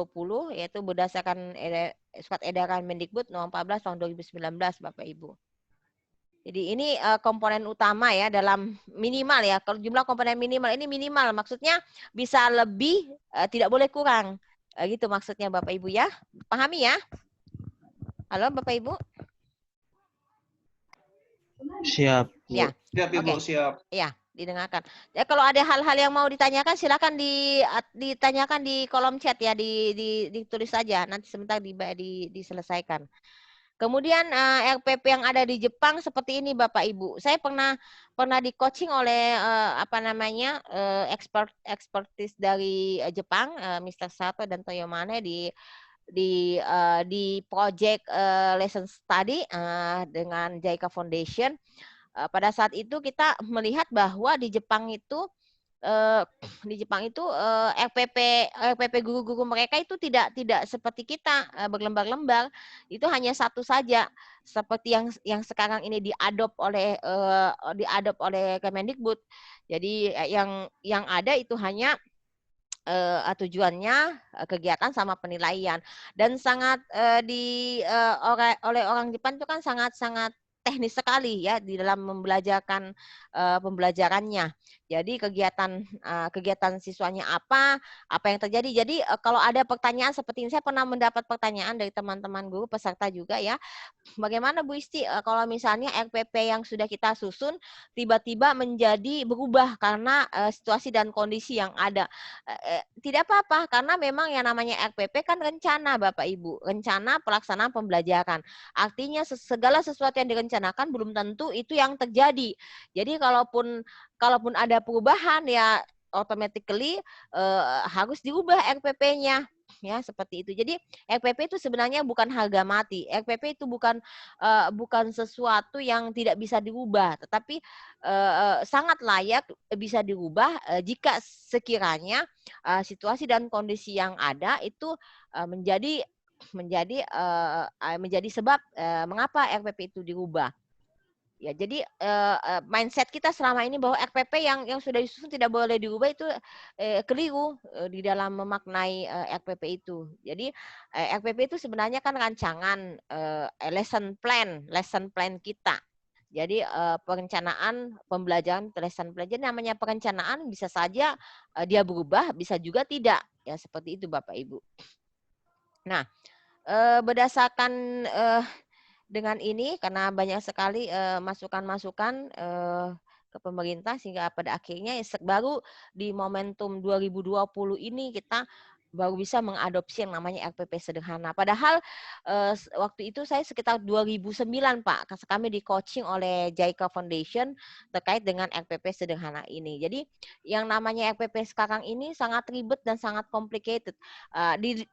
yaitu berdasarkan surat edaran Mendikbud nomor 14 tahun 2019, Bapak Ibu. Jadi ini komponen utama ya dalam minimal ya. Kalau jumlah komponen minimal ini minimal, maksudnya bisa lebih, tidak boleh kurang. Gitu maksudnya Bapak Ibu ya. Pahami ya? Halo Bapak Ibu? Siap. Ya. Siap Ibu, siap. Ya, didengarkan. Ya, kalau ada hal-hal yang mau ditanyakan silakan ditanyakan di kolom chat ya, ditulis saja. Nanti sebentar diselesaikan. Kemudian RPP yang ada di Jepang seperti ini Bapak Ibu. Saya pernah di coaching oleh expertise dari Jepang, Mr. Sato dan Toyomane di project lesson study dengan JICA Foundation. Pada saat itu kita melihat bahwa di Jepang itu RPP guru-guru mereka itu tidak seperti kita berlembar-lembar, itu hanya 1 saja seperti yang sekarang ini diadop oleh Kemendikbud. Jadi yang ada itu hanya tujuannya kegiatan sama penilaian, dan sangat oleh orang Jepang itu kan sangat teknis sekali ya di dalam membelajarkan pembelajarannya. Jadi kegiatan siswanya apa yang terjadi. Jadi kalau ada pertanyaan seperti ini, saya pernah mendapat pertanyaan dari teman-teman guru peserta juga ya. Bagaimana Bu Isti kalau misalnya RPP yang sudah kita susun tiba-tiba menjadi berubah karena situasi dan kondisi yang ada? Tidak apa-apa, karena memang yang namanya RPP kan rencana Bapak Ibu, rencana pelaksanaan pembelajaran. Artinya segala sesuatu yang direncanakan belum tentu itu yang terjadi. Jadi kalaupun ada perubahan ya automatically harus diubah RPP-nya ya, seperti itu. Jadi RPP itu sebenarnya bukan harga mati. RPP itu bukan sesuatu yang tidak bisa diubah, tetapi sangat layak bisa diubah jika sekiranya situasi dan kondisi yang ada itu menjadi menjadi sebab mengapa RPP itu dirubah. Ya, jadi mindset kita selama ini bahwa RPP yang sudah disusun tidak boleh diubah itu keliru di dalam memaknai RPP itu. Jadi RPP itu sebenarnya kan rancangan lesson plan kita. Jadi perencanaan pembelajaran lesson plan. Jadi namanya perencanaan bisa saja dia berubah, bisa juga tidak. Ya seperti itu Bapak Ibu. Nah, berdasarkan dengan ini karena banyak sekali masukan-masukan ke pemerintah sehingga pada akhirnya baru di momentum 2020 ini kita baru bisa mengadopsi yang namanya RPP sederhana. Padahal waktu itu saya sekitar 2009 Pak, kami di coaching oleh JICA Foundation terkait dengan RPP sederhana ini. Jadi yang namanya RPP sekarang ini sangat ribet dan sangat complicated.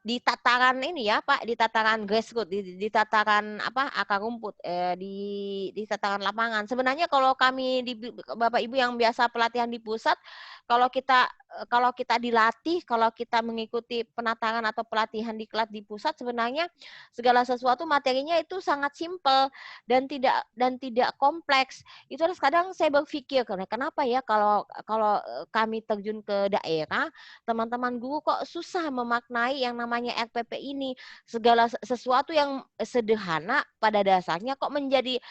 Di tataran ini ya Pak, di tataran grassroots, di tataran akar rumput, di tataran lapangan. Sebenarnya kalau kami Bapak Ibu yang biasa pelatihan di pusat, kalau kita dilatih, kalau kita mengikuti penataran atau pelatihan di kelas di pusat, sebenarnya segala sesuatu materinya itu sangat simpel dan tidak kompleks. Itu kadang saya berpikir kenapa ya kalau kami terjun ke daerah, teman-teman guru kok susah memaknai yang namanya RPP ini. Segala sesuatu yang sederhana pada dasarnya kok menjadi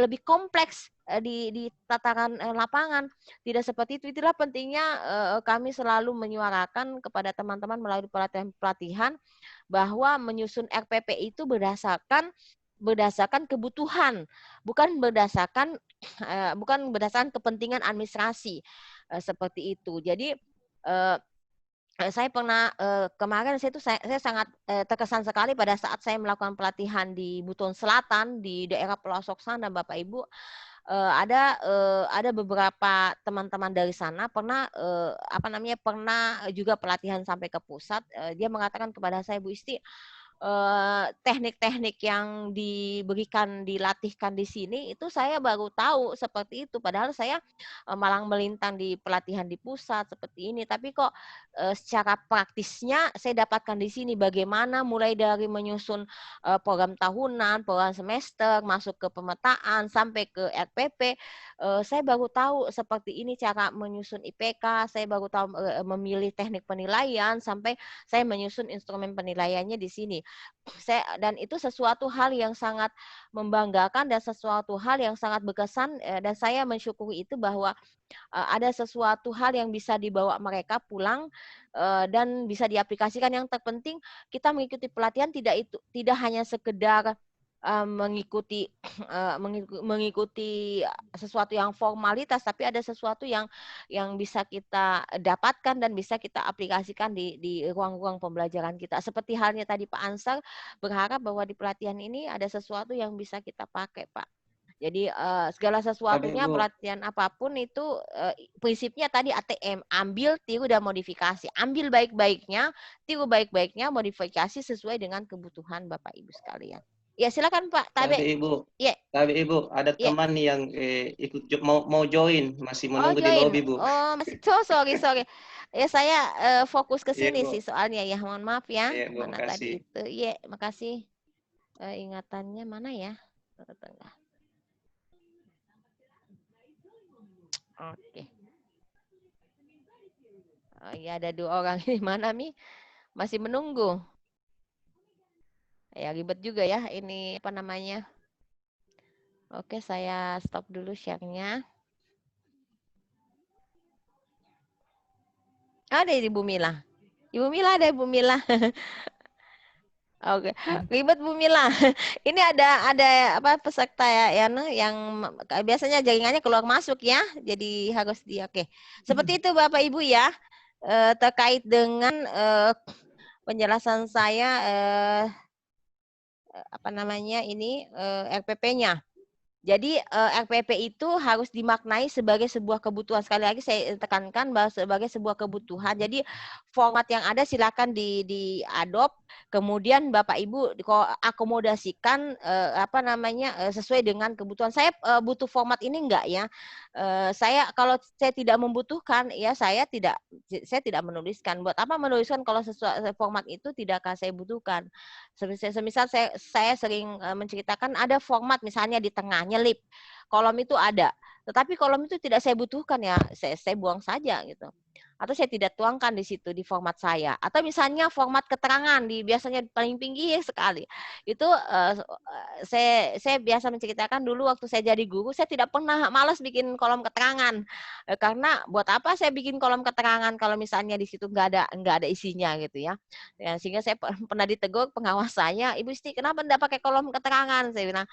lebih kompleks di tataran lapangan. Tidak seperti itu. Itulah pentingnya kami selalu menyuarakan kepada teman-teman melalui pelatihan bahwa menyusun RPP itu berdasarkan kebutuhan, bukan berdasarkan kepentingan administrasi seperti itu. Jadi saya pernah kemarin saya sangat terkesan sekali pada saat saya melakukan pelatihan di Buton Selatan di daerah pelosok sana Bapak Ibu. Ada beberapa teman-teman dari sana pernah pernah juga pelatihan sampai ke pusat. Dia mengatakan kepada saya, Bu Isti, teknik-teknik yang dilatihkan di sini itu saya baru tahu seperti itu, padahal saya malang melintang di pelatihan di pusat seperti ini, tapi kok secara praktisnya saya dapatkan di sini bagaimana mulai dari menyusun program tahunan, program semester, masuk ke pemetaan sampai ke RPP. Saya baru tahu seperti ini cara menyusun IPK, saya baru tahu memilih teknik penilaian sampai saya menyusun instrumen penilaiannya di sini. Dan itu sesuatu hal yang sangat membanggakan dan sesuatu hal yang sangat berkesan, dan saya mensyukuri itu bahwa ada sesuatu hal yang bisa dibawa mereka pulang dan bisa diaplikasikan. Yang terpenting kita mengikuti pelatihan tidak hanya sekedar mengikuti sesuatu yang formalitas, tapi ada sesuatu yang bisa kita dapatkan dan bisa kita aplikasikan di ruang-ruang pembelajaran kita. Seperti halnya tadi Pak Ansar berharap bahwa di pelatihan ini ada sesuatu yang bisa kita pakai, Pak. Jadi segala sesuatunya pelatihan apapun itu prinsipnya tadi ATM, ambil, tiru, dan modifikasi. Ambil baik-baiknya, tiru baik-baiknya, modifikasi sesuai dengan kebutuhan Bapak Ibu sekalian. Ya silakan Pak Tabe. Tabe Ibu, ada teman yang ikut mau join, masih menunggu di lobby Bu. Oh masih, sorry. Ya saya fokus ke sini sih soalnya ya, mohon maaf ya. Mana tadi itu? Iya, makasih. Ingatannya mana ya? Tengah. Oke. Oh ya, ada 2 orang ini mana Mi? Masih menunggu. Ya ribet juga ya ini apa namanya. Oke, saya stop dulu share-nya. Ada Ibu Mila. Ibu Mila ada Ibu Mila. Oke, ribet Bu Mila. Ini ada apa peserta ya yang biasanya jaringannya keluar masuk ya. Jadi harus oke. Seperti itu Bapak Ibu ya. Terkait dengan penjelasan saya apa namanya ini RPP-nya. Jadi RPP itu harus dimaknai sebagai sebuah kebutuhan. Sekali lagi saya tekankan bahwa sebagai sebuah kebutuhan. Jadi format yang ada silakan di-adopt, kemudian Bapak Ibu akomodasikan sesuai dengan kebutuhan. Saya butuh format ini enggak ya? Kalau saya tidak membutuhkan ya saya tidak menuliskan. Buat apa menuliskan kalau sesuai format itu tidak akan saya butuhkan. Semisal saya sering menceritakan ada format misalnya di tengah nyelip, kolom itu ada, tetapi kolom itu tidak saya butuhkan ya, saya buang saja gitu. Atau saya tidak tuangkan di situ di format saya. Atau misalnya format keterangan biasanya paling tinggi sekali. Itu saya biasa menceritakan dulu waktu saya jadi guru, saya tidak pernah malas bikin kolom keterangan. Karena buat apa saya bikin kolom keterangan kalau misalnya di situ nggak ada isinya gitu ya. Sehingga saya pernah ditegur pengawas saya, Ibu Isti, kenapa enggak pakai kolom keterangan? Saya bilang,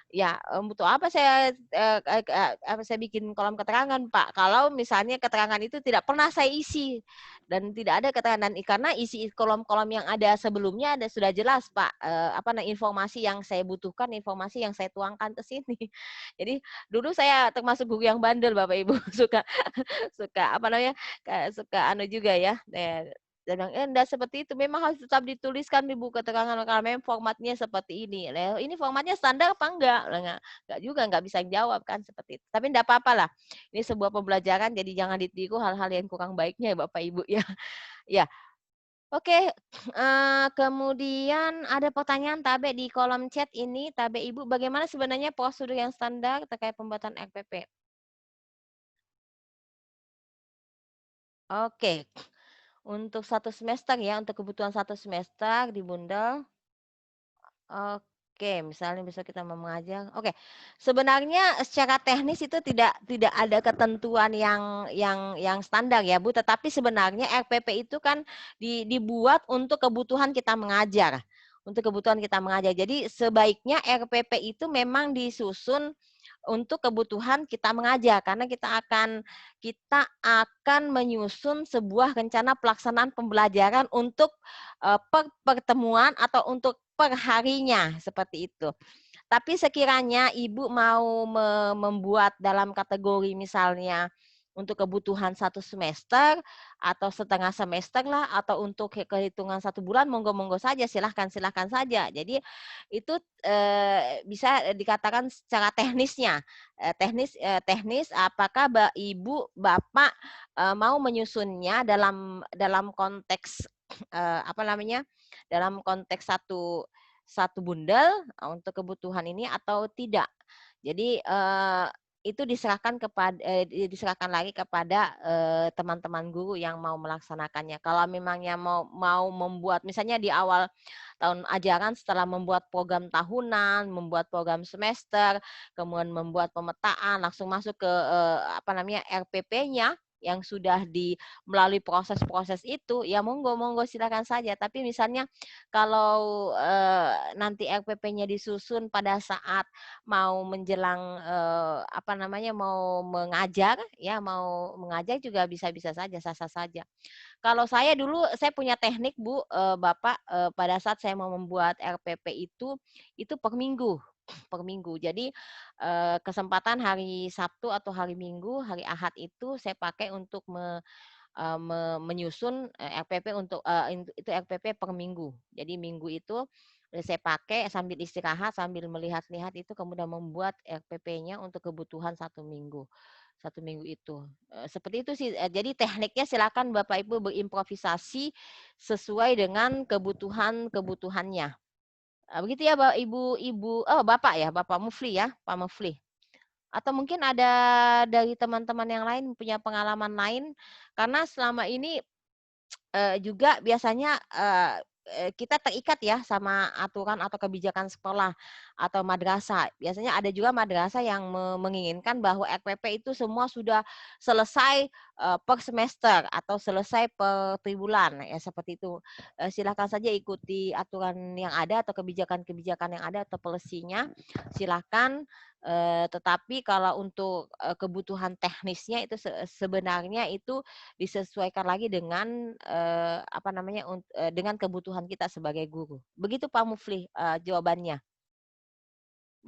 ya butuh apa saya bikin kolom keterangan, Pak, kalau misalnya keterangan itu tidak pernah saya isi dan tidak ada keterangan, karena isi kolom-kolom yang ada sebelumnya sudah jelas, Pak, informasi yang saya butuhkan, informasi yang saya tuangkan ke sini. Jadi dulu saya termasuk guru yang bandel, Bapak Ibu, suka juga ya. Dan enggak seperti itu, memang harus tetap dituliskan di buku keterangan kalau memang formatnya seperti ini. Ini formatnya standar apa enggak? Enggak juga, enggak bisa jawab kan seperti itu. Tapi enggak apa-apa lah. Ini sebuah pembelajaran, jadi jangan ditiru hal-hal yang kurang baiknya ya Bapak Ibu ya. Ya. Oke, kemudian ada pertanyaan Tabe di kolom chat ini, Tabe Ibu, bagaimana sebenarnya prosedur yang standar terkait pembuatan RPP? Oke. Untuk 1 semester ya, untuk kebutuhan 1 semester di bundel. Oke, misalnya besok kita mau mengajar. Oke, sebenarnya secara teknis itu tidak ada ketentuan yang standar ya Bu, tetapi sebenarnya RPP itu kan dibuat untuk kebutuhan kita mengajar, Jadi sebaiknya RPP itu memang disusun untuk kebutuhan kita mengajar, karena kita akan menyusun sebuah rencana pelaksanaan pembelajaran untuk pertemuan atau untuk per harinya seperti itu. Tapi sekiranya Ibu mau membuat dalam kategori misalnya untuk kebutuhan 1 semester atau setengah semester lah, atau untuk kehitungan 1 bulan, monggo-monggo saja, silahkan saja. Jadi itu bisa dikatakan secara teknisnya, teknis apakah Ibu, Bapak mau menyusunnya dalam konteks dalam konteks satu bundel untuk kebutuhan ini atau tidak. Jadi itu diserahkan lagi kepada teman-teman guru yang mau melaksanakannya. Kalau memangnya mau membuat misalnya di awal tahun ajaran setelah membuat program tahunan, membuat program semester, kemudian membuat pemetaan, langsung masuk ke RPP-nya yang sudah melalui proses-proses itu, ya monggo silakan saja. Tapi misalnya kalau nanti RPP-nya disusun pada saat mau menjelang mau mengajar juga bisa saja, sah-sah saja. Kalau saya dulu saya punya teknik Bu, Bapak, pada saat saya mau membuat RPP itu per minggu. Jadi kesempatan hari Sabtu atau hari Minggu, hari Ahad itu saya pakai untuk menyusun RPP itu RPP per minggu. Jadi minggu itu saya pakai sambil istirahat, sambil melihat-lihat itu, kemudian membuat RPP-nya untuk kebutuhan 1 minggu. 1 minggu itu. Seperti itu sih. Jadi tekniknya silakan Bapak Ibu berimprovisasi sesuai dengan kebutuhannya. Begitu ya Bapak ya, Bapak Mufli ya, Pak Mufli. Atau mungkin ada dari teman-teman yang lain punya pengalaman lain, karena selama ini juga biasanya kita terikat ya sama aturan atau kebijakan sekolah atau madrasah. Biasanya ada juga madrasah yang menginginkan bahwa RPP itu semua sudah selesai per semester atau selesai per tribulan ya, seperti itu. Silakan saja ikuti aturan yang ada atau kebijakan-kebijakan yang ada atau polisinya, silakan. Tetapi kalau untuk kebutuhan teknisnya itu sebenarnya itu disesuaikan lagi dengan dengan kebutuhan kita sebagai guru. Begitu Pak Mufli jawabannya.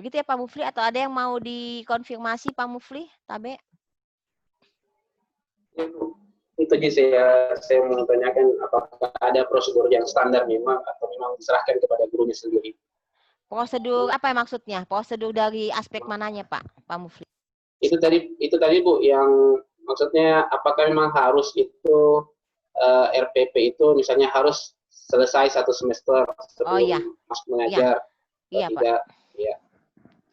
Begitu ya Pak Mufli, atau ada yang mau dikonfirmasi Pak Mufli, Tabe? Itu aja saya mau tanyakan, apakah ada prosedur yang standar memang atau memang diserahkan kepada gurunya sendiri. Prosedur apa maksudnya? Prosedur dari aspek mananya Pak Mufli? Itu tadi Bu, yang maksudnya apakah memang harus itu RPP itu misalnya harus selesai 1 semester sebelum masuk mengajar? Iya, tidak? Pak. Iya.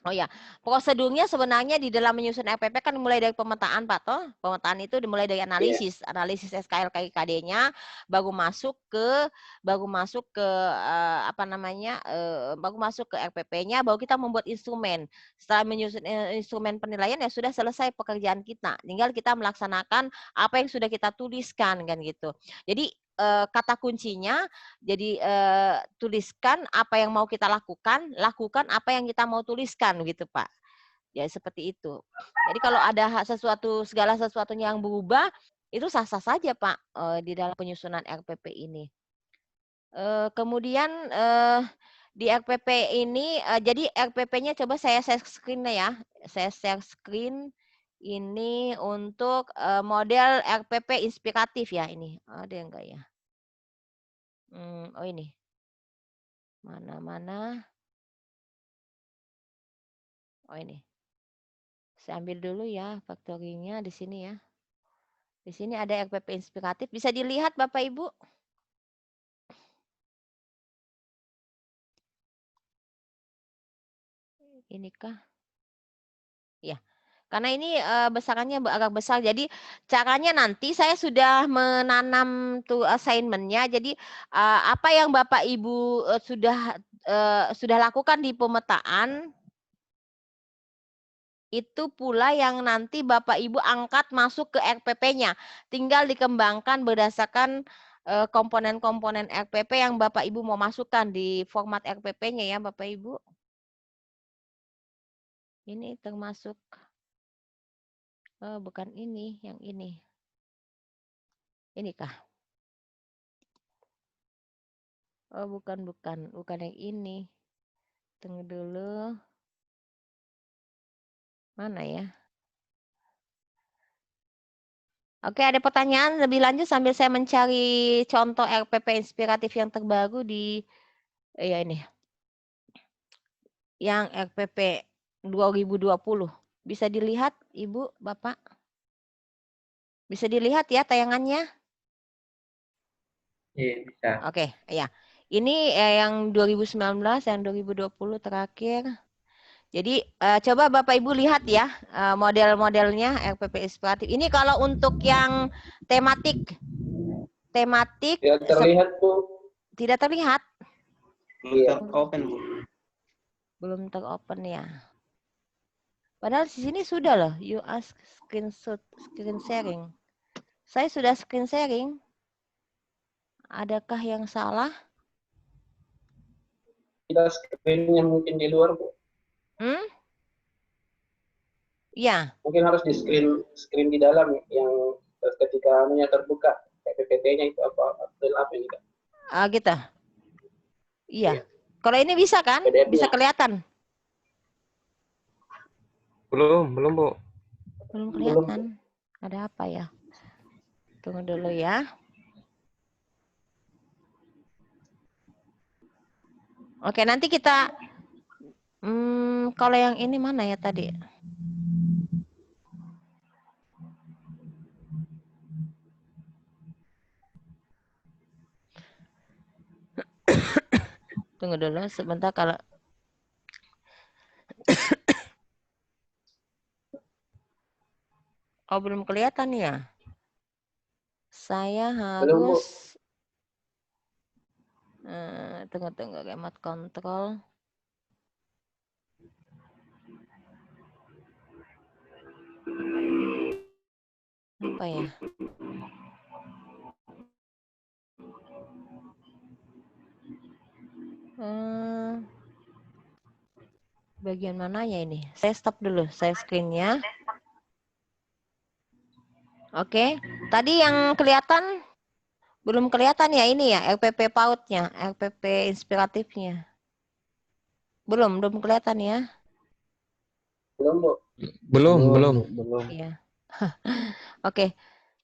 Oh ya, prosedurnya sebenarnya di dalam menyusun RPP kan mulai dari pemetaan Pak Toh. Pemetaan itu dimulai dari analisis SKL KIKD-nya, baru masuk ke baru masuk ke RPP-nya, baru kita membuat instrumen. Setelah menyusun instrumen penilaian ya sudah selesai pekerjaan kita. Tinggal kita melaksanakan apa yang sudah kita tuliskan kan gitu. Jadi kata kuncinya, jadi tuliskan apa yang mau kita lakukan apa yang kita mau tuliskan gitu Pak. Ya seperti itu. Jadi kalau ada segala sesuatunya yang berubah, itu sah-sah saja Pak di dalam penyusunan RPP ini. Kemudian di RPP ini, jadi RPP-nya coba saya share screen ya. Saya share screen ini untuk model RPP inspiratif ya ini. Ada yang enggak ya? Oh ini. Mana? Oh ini. Saya ambil dulu ya factory-nya di sini ya. Di sini ada RPP inspiratif. Bisa dilihat Bapak Ibu? Inikah? Ya. Karena ini besarannya agak besar. Jadi caranya nanti saya sudah menanam tuh assignment-nya. Jadi apa yang Bapak Ibu sudah lakukan di pemetaan, itu pula yang nanti Bapak Ibu angkat masuk ke RPP-nya. Tinggal dikembangkan berdasarkan komponen-komponen RPP yang Bapak Ibu mau masukkan di format RPP-nya ya Bapak Ibu. Ini termasuk, bukan ini, yang ini. Inikah? Oh bukan yang ini. Tunggu dulu. Mana ya? Oke, ada pertanyaan lebih lanjut sambil saya mencari contoh RPP inspiratif yang terbaru di ya ini. Yang RPP 2020. Bisa dilihat Ibu, Bapak? Bisa dilihat ya tayangannya? Iya, bisa. Oke, ya. Ini yang 2019, yang 2020 terakhir. Jadi coba Bapak Ibu lihat ya model-modelnya RPP inspiratif. Ini kalau untuk yang tematik Tidak terlihat Bu. tidak terlihat. Belum open Bu. Belum teropen ya. Padahal di sini sudah loh, you ask screen sharing. Saya sudah screen sharing. Adakah yang salah? Kita screen-nya mungkin di luar Bu. Ya. Mungkin harus di screen di dalam yang ketika terbuka PPT-nya itu apa ini Kak? Gitu. Iya. Kalau ini bisa kan? Bisa kelihatan? Belum, Bu. Belum kelihatan. Ada apa ya? Tunggu dulu ya. Oke, nanti kita kalau yang ini mana ya tadi? Tunggu dulu sebentar kalau oh belum kelihatan ya. Saya harus tunggu remote control. Apa ya? Bagian mananya ini? Saya stop dulu, saya screen-nya. Oke, tadi yang kelihatan belum kelihatan ya ini ya RPP PAUD-nya, RPP inspiratifnya. Belum kelihatan ya. Belum, Bu. Belum. Iya. Oke.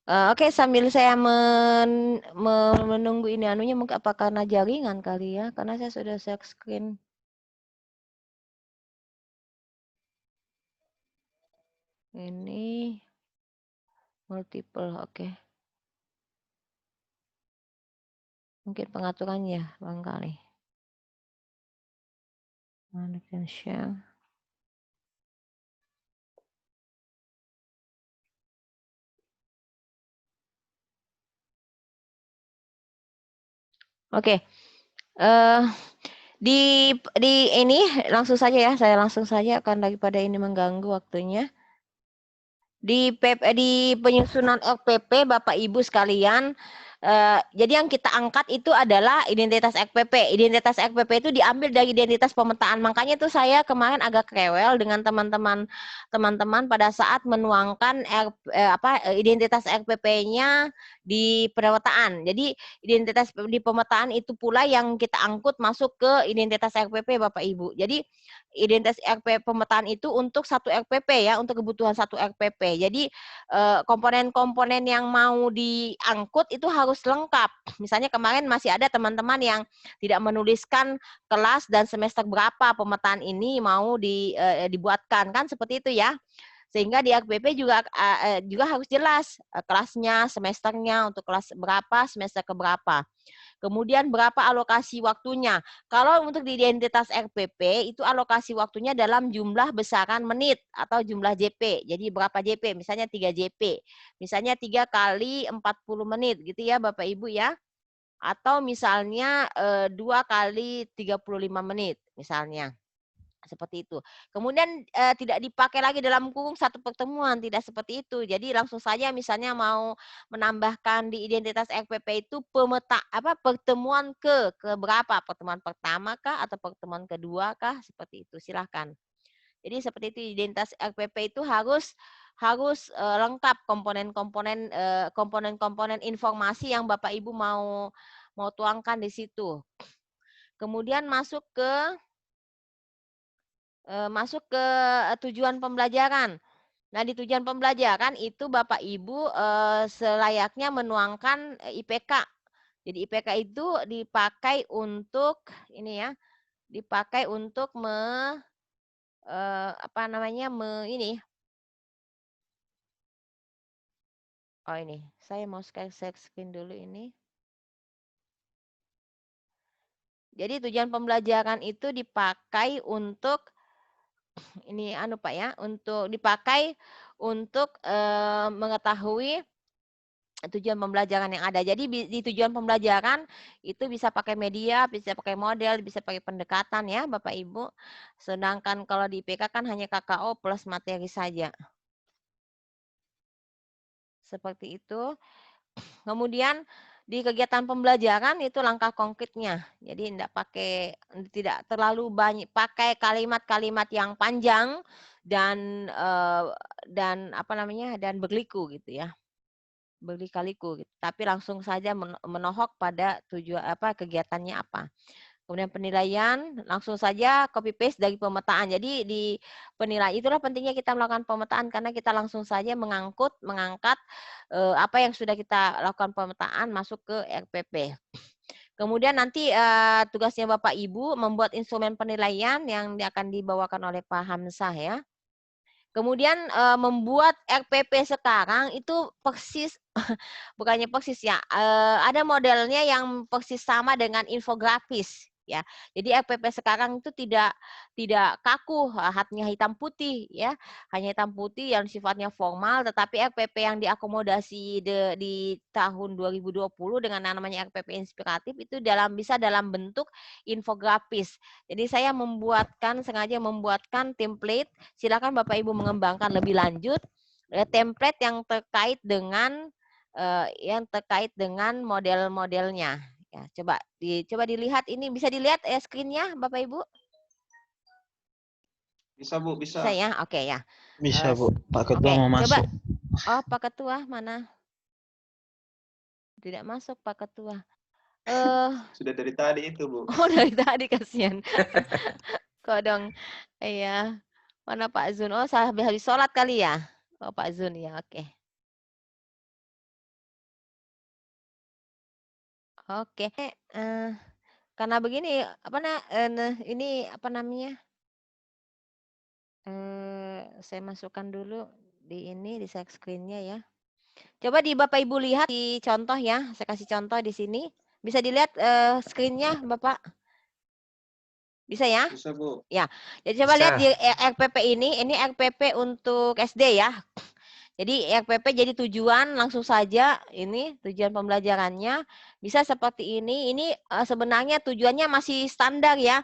Oke, sambil saya menunggu ini anunya, mungkin apa karena jaringan kali ya, karena saya sudah share screen. Ini multiple, oke. Mungkin pengaturannya barangkali. Mana can share. Oke. Di ini langsung saja ya, saya langsung saja akan daripada ini mengganggu waktunya. Di penyusunan RPP Bapak Ibu sekalian, jadi yang kita angkat itu adalah identitas RPP. Identitas RPP itu diambil dari identitas pemetaan. Makanya itu saya kemarin agak rewel dengan teman-teman pada saat menuangkan identitas RPP-nya di pemetaan. Jadi identitas di pemetaan itu pula yang kita angkut masuk ke identitas RPP Bapak Ibu. Jadi identitas RPP pemetaan itu untuk satu RPP ya, untuk kebutuhan satu RPP. Jadi komponen-komponen yang mau diangkut itu harus lengkap. Misalnya kemarin masih ada teman-teman yang tidak menuliskan kelas dan semester berapa pemetaan ini mau dibuatkan, kan seperti itu ya. Sehingga di RPP juga harus jelas kelasnya, semesternya, untuk kelas berapa, semester keberapa. Kemudian berapa alokasi waktunya. Kalau untuk di identitas RPP itu alokasi waktunya dalam jumlah besaran menit atau jumlah JP. Jadi berapa JP? Misalnya 3 JP. Misalnya 3 kali 40 menit gitu ya Bapak Ibu ya. Atau misalnya 2 kali 35 menit misalnya. Seperti itu. Kemudian tidak dipakai lagi dalam kurung satu pertemuan, tidak seperti itu. Jadi langsung saja misalnya mau menambahkan di identitas RPP itu pertemuan ke berapa? Pertemuan pertama kah atau pertemuan kedua kah? Seperti itu. Silahkan. Jadi seperti itu, identitas RPP itu harus lengkap komponen-komponen informasi yang Bapak Ibu mau tuangkan di situ. Kemudian masuk ke tujuan pembelajaran. Nah, di tujuan pembelajaran itu Bapak Ibu selayaknya menuangkan IPK. Jadi IPK itu dipakai untuk ini ya, dipakai untuk ini. Saya mau share screen dulu ini. Jadi tujuan pembelajaran itu dipakai untuk ini Pak ya, untuk dipakai untuk mengetahui tujuan pembelajaran yang ada. Jadi di tujuan pembelajaran itu bisa pakai media, bisa pakai model, bisa pakai pendekatan ya Bapak Ibu. Sedangkan kalau di IPK kan hanya KKO plus materi saja. Seperti itu. Kemudian di kegiatan pembelajaran itu langkah konkretnya. Jadi tidak terlalu banyak pakai kalimat-kalimat yang panjang dan dan berliku gitu ya. Berlikaliku gitu. Tapi langsung saja menohok pada kegiatannya apa. Kemudian penilaian langsung saja copy paste dari pemetaan. Jadi di penilaian itulah pentingnya kita melakukan pemetaan karena kita langsung saja mengangkat apa yang sudah kita lakukan pemetaan masuk ke RPP. Kemudian nanti tugasnya Bapak Ibu membuat instrumen penilaian yang akan dibawakan oleh Pak Hamzah ya. Kemudian membuat RPP sekarang itu persis, bukannya persis ya, ada modelnya yang persis sama dengan infografis ya. Jadi RPP sekarang itu tidak kaku, hanya hitam putih ya, hanya hitam putih yang sifatnya formal, tetapi RPP yang diakomodasi di tahun 2020 dengan namanya RPP inspiratif itu bisa dalam bentuk infografis. Jadi saya sengaja membuatkan template. Silakan Bapak Ibu mengembangkan lebih lanjut template yang terkait dengan model-modelnya. Ya, coba dilihat ini, bisa dilihat screen-nya Bapak Ibu? Bisa Bu, bisa. Bisa ya, oke ya. Bisa Bu, Pak Ketua mau coba. masuk. Oh, Pak Ketua mana? Tidak masuk Pak Ketua. Sudah dari tadi itu Bu. Oh dari tadi, kasihan. Kok dong, iya. Mana Pak Zun? Oh, saya habis sholat kali ya? Oh, Pak Zun ya, oke. Oke, karena begini, ini apa namanya? Saya masukkan dulu di share screen-nya ya. Coba di Bapak Ibu lihat di contoh ya, saya kasih contoh di sini. Bisa dilihat screen-nya Bapak? Bisa ya? Bisa, Bu. Ya, jadi coba Bisa. lihat di RPP ini RPP untuk SD ya. Jadi RPP jadi tujuan langsung saja ini tujuan pembelajarannya bisa seperti ini. Ini sebenarnya tujuannya masih standar ya.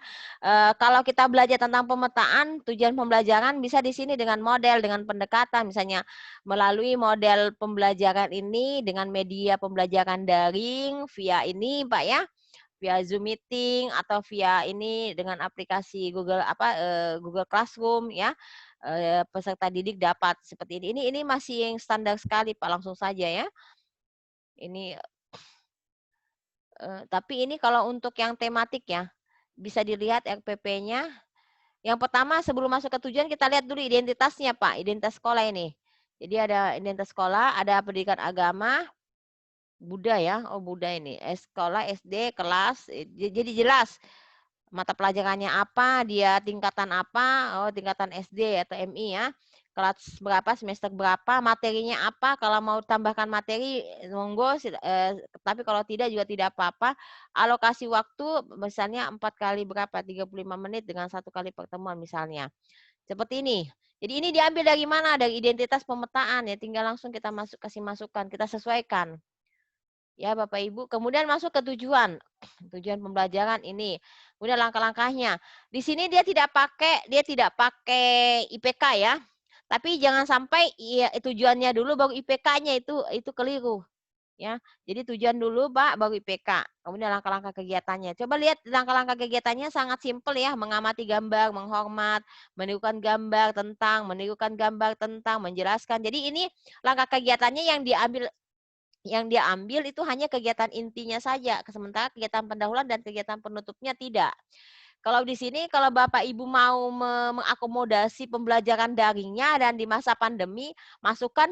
Kalau kita belajar tentang pemetaan, tujuan pembelajaran bisa di sini dengan model, dengan pendekatan, misalnya melalui model pembelajaran ini dengan media pembelajaran daring via ini, Pak ya, via Zoom meeting atau via ini dengan aplikasi Google Classroom ya. Peserta didik dapat seperti ini. Ini masih yang standar sekali Pak, langsung saja ya. Ini tapi ini kalau untuk yang tematik ya, bisa dilihat RPP-nya. Yang pertama sebelum masuk ke tujuan kita lihat dulu identitasnya Pak, identitas sekolah ini. Jadi ada identitas sekolah, ada pendidikan agama, Buddha ya, oh Buddha ini, sekolah SD, kelas, jadi jelas mata pelajarannya apa, dia tingkatan apa, oh tingkatan SD atau MI ya, kelas berapa, semester berapa, materinya apa, kalau mau tambahkan materi, monggo, tapi kalau tidak juga tidak apa-apa, alokasi waktu misalnya 4 kali berapa, 35 menit dengan 1 kali pertemuan misalnya, seperti ini. Jadi ini diambil dari mana, dari identitas pemetaan ya, tinggal langsung kita kasih masukan, kita sesuaikan. Ya Bapak Ibu, kemudian masuk ke tujuan pembelajaran ini. Kemudian langkah-langkahnya. Di sini dia tidak pakai IPK ya. Tapi jangan sampai tujuannya dulu baru IPK-nya itu keliru. Ya. Jadi tujuan dulu Pak baru IPK. Kemudian langkah-langkah kegiatannya. Coba lihat langkah-langkah kegiatannya sangat simpel ya, mengamati gambar, menghormat, menirukan gambar tentang, menjelaskan. Jadi ini langkah kegiatannya yang dia ambil itu hanya kegiatan intinya saja, sementara kegiatan pendahuluan dan kegiatan penutupnya tidak. Kalau di sini, kalau Bapak Ibu mau mengakomodasi pembelajaran daringnya dan di masa pandemi, masukkan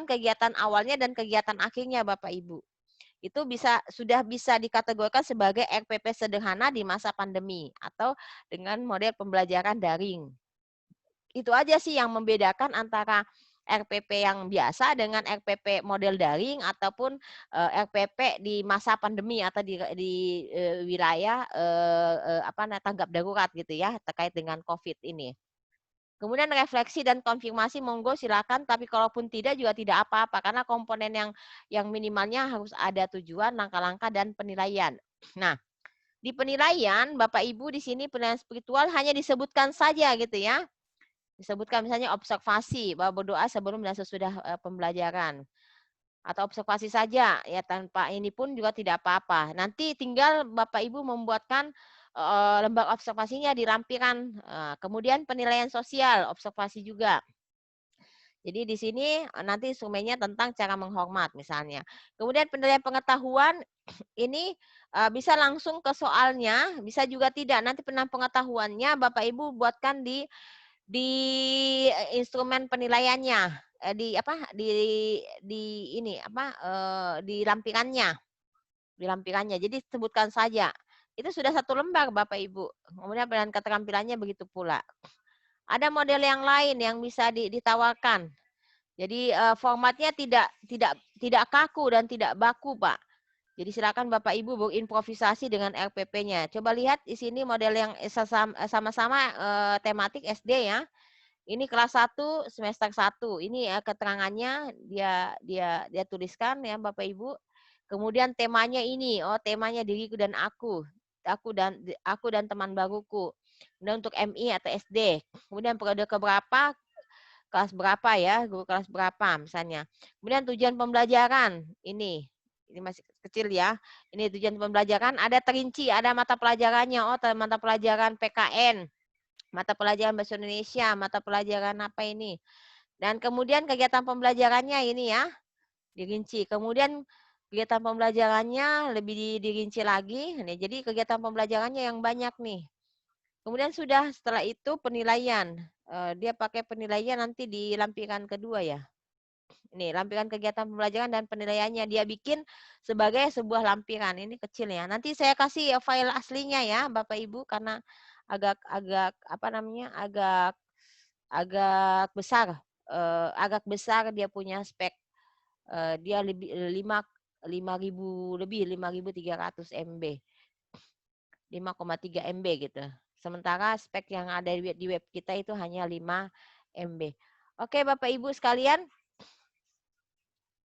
kegiatan awalnya dan kegiatan akhirnya Bapak Ibu. Itu sudah bisa dikategorikan sebagai RPP sederhana di masa pandemi atau dengan model pembelajaran daring. Itu aja sih yang membedakan antara RPP yang biasa dengan RPP model daring ataupun RPP di masa pandemi atau di wilayah tanggap darurat gitu ya terkait dengan COVID ini. Kemudian refleksi dan konfirmasi monggo silakan, tapi kalaupun tidak juga tidak apa-apa karena komponen yang minimalnya harus ada tujuan, langkah-langkah dan penilaian. Nah, di penilaian Bapak Ibu di sini penilaian spiritual hanya disebutkan saja gitu ya. Disebutkan misalnya observasi, bahwa berdoa sebelum dan sesudah pembelajaran. Atau observasi saja, ya tanpa ini pun juga tidak apa-apa. Nanti tinggal Bapak Ibu membuatkan lembar observasinya di lampiran. Kemudian penilaian sosial, observasi juga. Jadi di sini nanti instrumennya tentang cara menghormat misalnya. Kemudian penilaian pengetahuan, ini bisa langsung ke soalnya, bisa juga tidak. Nanti penilaian pengetahuannya Bapak Ibu buatkan di instrumen penilaiannya di lampirannya. Jadi sebutkan saja. Itu sudah 1 lembar Bapak Ibu. Kemudian penilaian keterampilannya begitu pula. Ada model yang lain yang bisa ditawarkan. Jadi formatnya tidak kaku dan tidak baku, Pak. Jadi silakan Bapak Ibu berimprovisasi dengan RPP-nya. Coba lihat di sini model yang sama-sama tematik SD ya. Ini kelas 1 semester 1. Ini keterangannya dia tuliskan ya Bapak Ibu. Kemudian temanya ini, temanya diriku dan aku. Aku dan teman baruku. Kemudian untuk MI atau SD. Kemudian periode keberapa, kelas berapa ya, guru kelas berapa misalnya. Kemudian tujuan pembelajaran ini masih kecil ya. Ini tujuan pembelajaran ada terinci, ada mata pelajarannya. Mata pelajaran PKN, mata pelajaran bahasa Indonesia, mata pelajaran apa ini. Dan kemudian kegiatan pembelajarannya ini ya, dirinci. Kemudian kegiatan pembelajarannya lebih dirinci lagi. Jadi kegiatan pembelajarannya yang banyak nih. Kemudian setelah itu penilaian. dia pakai penilaiannya nanti di lampiran kedua ya. Ini lampiran kegiatan pembelajaran dan penilaiannya dia bikin sebagai sebuah lampiran. Ini kecil ya. Nanti saya kasih file aslinya ya, Bapak Ibu, karena agak apa namanya? agak besar. Agak besar dia punya spek. Dia lebih 5.000 lebih 5.300 MB. 5,3 MB gitu. Sementara spek yang ada di web kita itu hanya 5 MB. Oke, Bapak Ibu sekalian,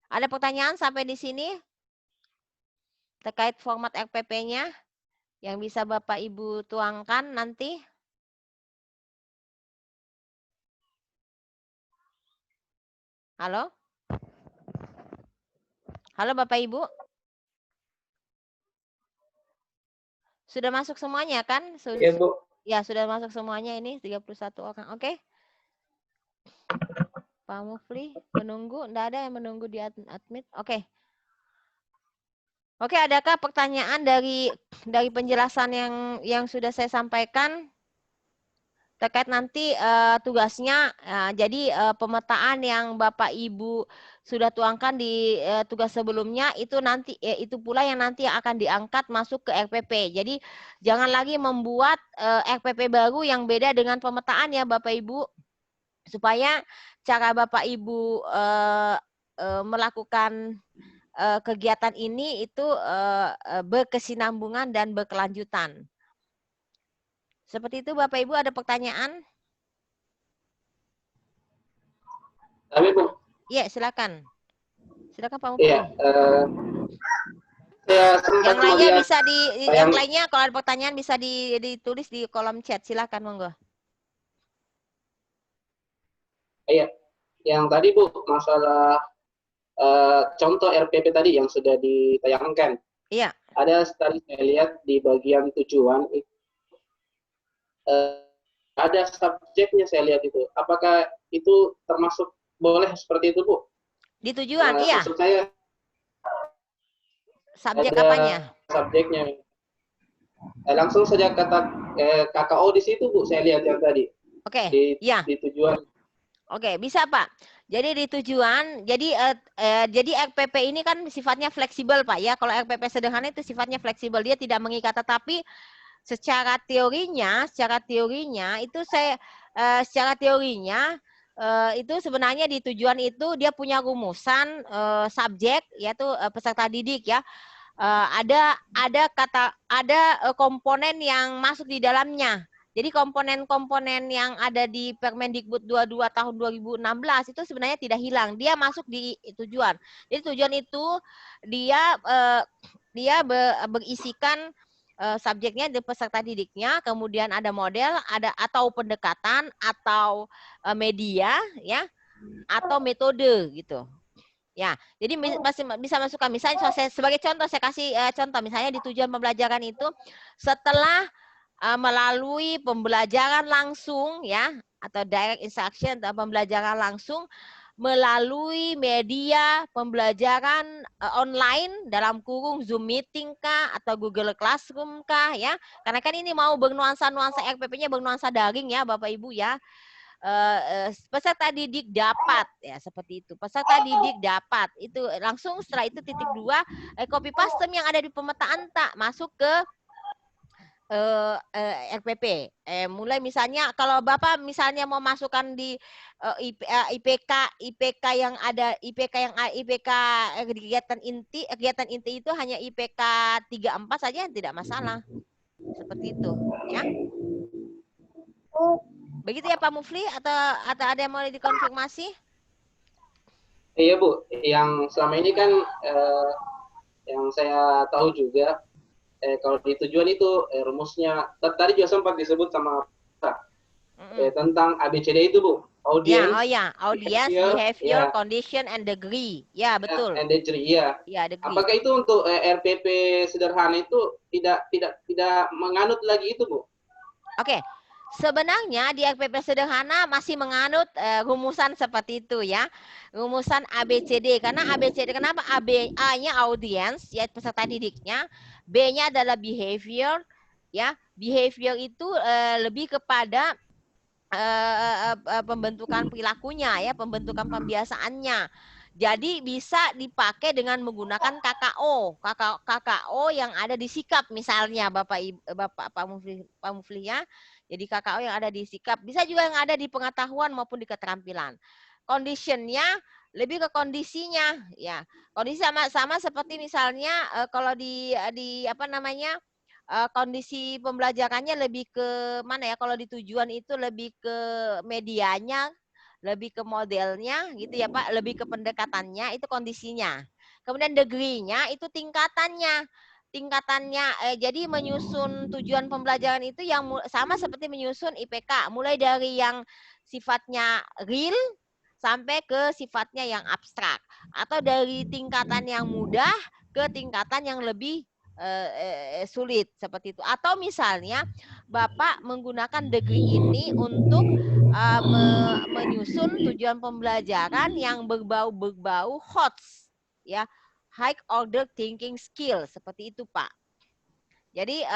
ada pertanyaan sampai di sini terkait format RPP-nya yang bisa Bapak Ibu tuangkan nanti? Halo? Halo Bapak Ibu? Sudah masuk semuanya kan? Iya, Bu. Ya, sudah masuk semuanya ini 31 orang. Oke. Pak Mufli menunggu, enggak ada yang menunggu di admit. Oke. Oke, adakah pertanyaan dari penjelasan yang sudah saya sampaikan terkait nanti tugasnya? Jadi pemetaan yang Bapak Ibu sudah tuangkan di tugas sebelumnya itu nanti itu pula yang nanti akan diangkat masuk ke RPP. Jadi jangan lagi membuat RPP baru yang beda dengan pemetaan ya Bapak Ibu, supaya cara Bapak Ibu melakukan kegiatan ini itu berkesinambungan dan berkelanjutan. Seperti itu Bapak Ibu, ada pertanyaan? Tapi Bu. Iya, silakan. Silakan Pak Mufli. Iya. Saya Yang lainnya melihat, bisa yang lainnya kalau ada pertanyaan bisa ditulis di kolom chat. Silakan monggo. Iya. Yang tadi Bu, masalah contoh RPP tadi yang sudah ditayangkan. Iya. Ada tadi saya lihat di bagian tujuan ada subjeknya saya lihat itu. Apakah itu termasuk boleh seperti itu Bu? Di tujuan, iya. Maksud saya subjek ada apanya? Subjeknya. Langsung saja kata KKO di situ Bu, saya lihat yang tadi. Oke. Di tujuan. Oke, bisa Pak. Jadi di tujuan, jadi RPP ini kan sifatnya fleksibel Pak ya. Kalau RPP sederhana itu sifatnya fleksibel, dia tidak mengikat. Tetapi secara teorinya itu secara teorinya itu sebenarnya di tujuan itu dia punya rumusan subjek yaitu peserta didik ya. Ada komponen yang masuk di dalamnya. Jadi komponen-komponen yang ada di Permendikbud 22 tahun 2016 itu sebenarnya tidak hilang. Dia masuk di tujuan. Jadi tujuan itu dia berisikan subjeknya di peserta didiknya, kemudian ada model, ada atau pendekatan atau media ya, atau metode gitu. Ya, jadi bisa masukkan misalnya sebagai contoh saya kasih contoh misalnya di tujuan pembelajaran itu setelah melalui pembelajaran langsung ya atau direct instruction atau pembelajaran langsung melalui media pembelajaran online dalam kurung Zoom meeting kah atau Google Classroom kah ya, karena kan ini mau bernuansa-nuansa RPP-nya bernuansa daring ya Bapak Ibu ya. Peserta didik dapat ya seperti itu, peserta didik dapat itu langsung setelah itu titik 2 copy paste yang ada di pemetaan tak masuk ke RPP. Mulai misalnya kalau Bapak misalnya mau masukkan di IPK yang ada IPK kegiatan inti itu hanya IPK 34 saja tidak masalah. Seperti itu, ya. Begitu ya Pak Mufli atau ada yang mau dikonfirmasi? Iya Bu, yang selama ini kan yang saya tahu juga kalau di tujuan itu rumusnya tadi juga sempat disebut sama tentang ABCD itu Bu, audience, audience, behavior, condition, and degree, ya betul. And degree, ya. Degree. Apakah itu untuk RPP sederhana itu tidak menganut lagi itu Bu? Oke. Sebenarnya di RPP sederhana masih menganut rumusan seperti itu ya, rumusan ABCD. Karena ABCD kenapa? A-nya audience ya peserta didiknya, B-nya adalah behavior ya. Behavior itu lebih kepada pembentukan perilakunya ya, pembentukan pembiasaannya. Jadi bisa dipakai dengan menggunakan KKO, KKO yang ada di sikap misalnya Bapak Pak Mufli ya. Jadi KKO yang ada di sikap, bisa juga yang ada di pengetahuan maupun di keterampilan. Conditionnya lebih ke kondisinya ya. Kondisi sama seperti misalnya kalau di apa namanya? Kondisi pembelajarannya lebih ke mana ya? Kalau di tujuan itu lebih ke medianya, lebih ke modelnya gitu ya Pak, lebih ke pendekatannya itu kondisinya. Kemudian degree-nya itu tingkatannya. Jadi menyusun tujuan pembelajaran itu yang sama seperti menyusun IPK, mulai dari yang sifatnya real sampai ke sifatnya yang abstrak, atau dari tingkatan yang mudah ke tingkatan yang lebih sulit seperti itu. Atau misalnya Bapak menggunakan degree ini untuk menyusun tujuan pembelajaran yang berbau HOTS ya, high order thinking skill seperti itu Pak. Jadi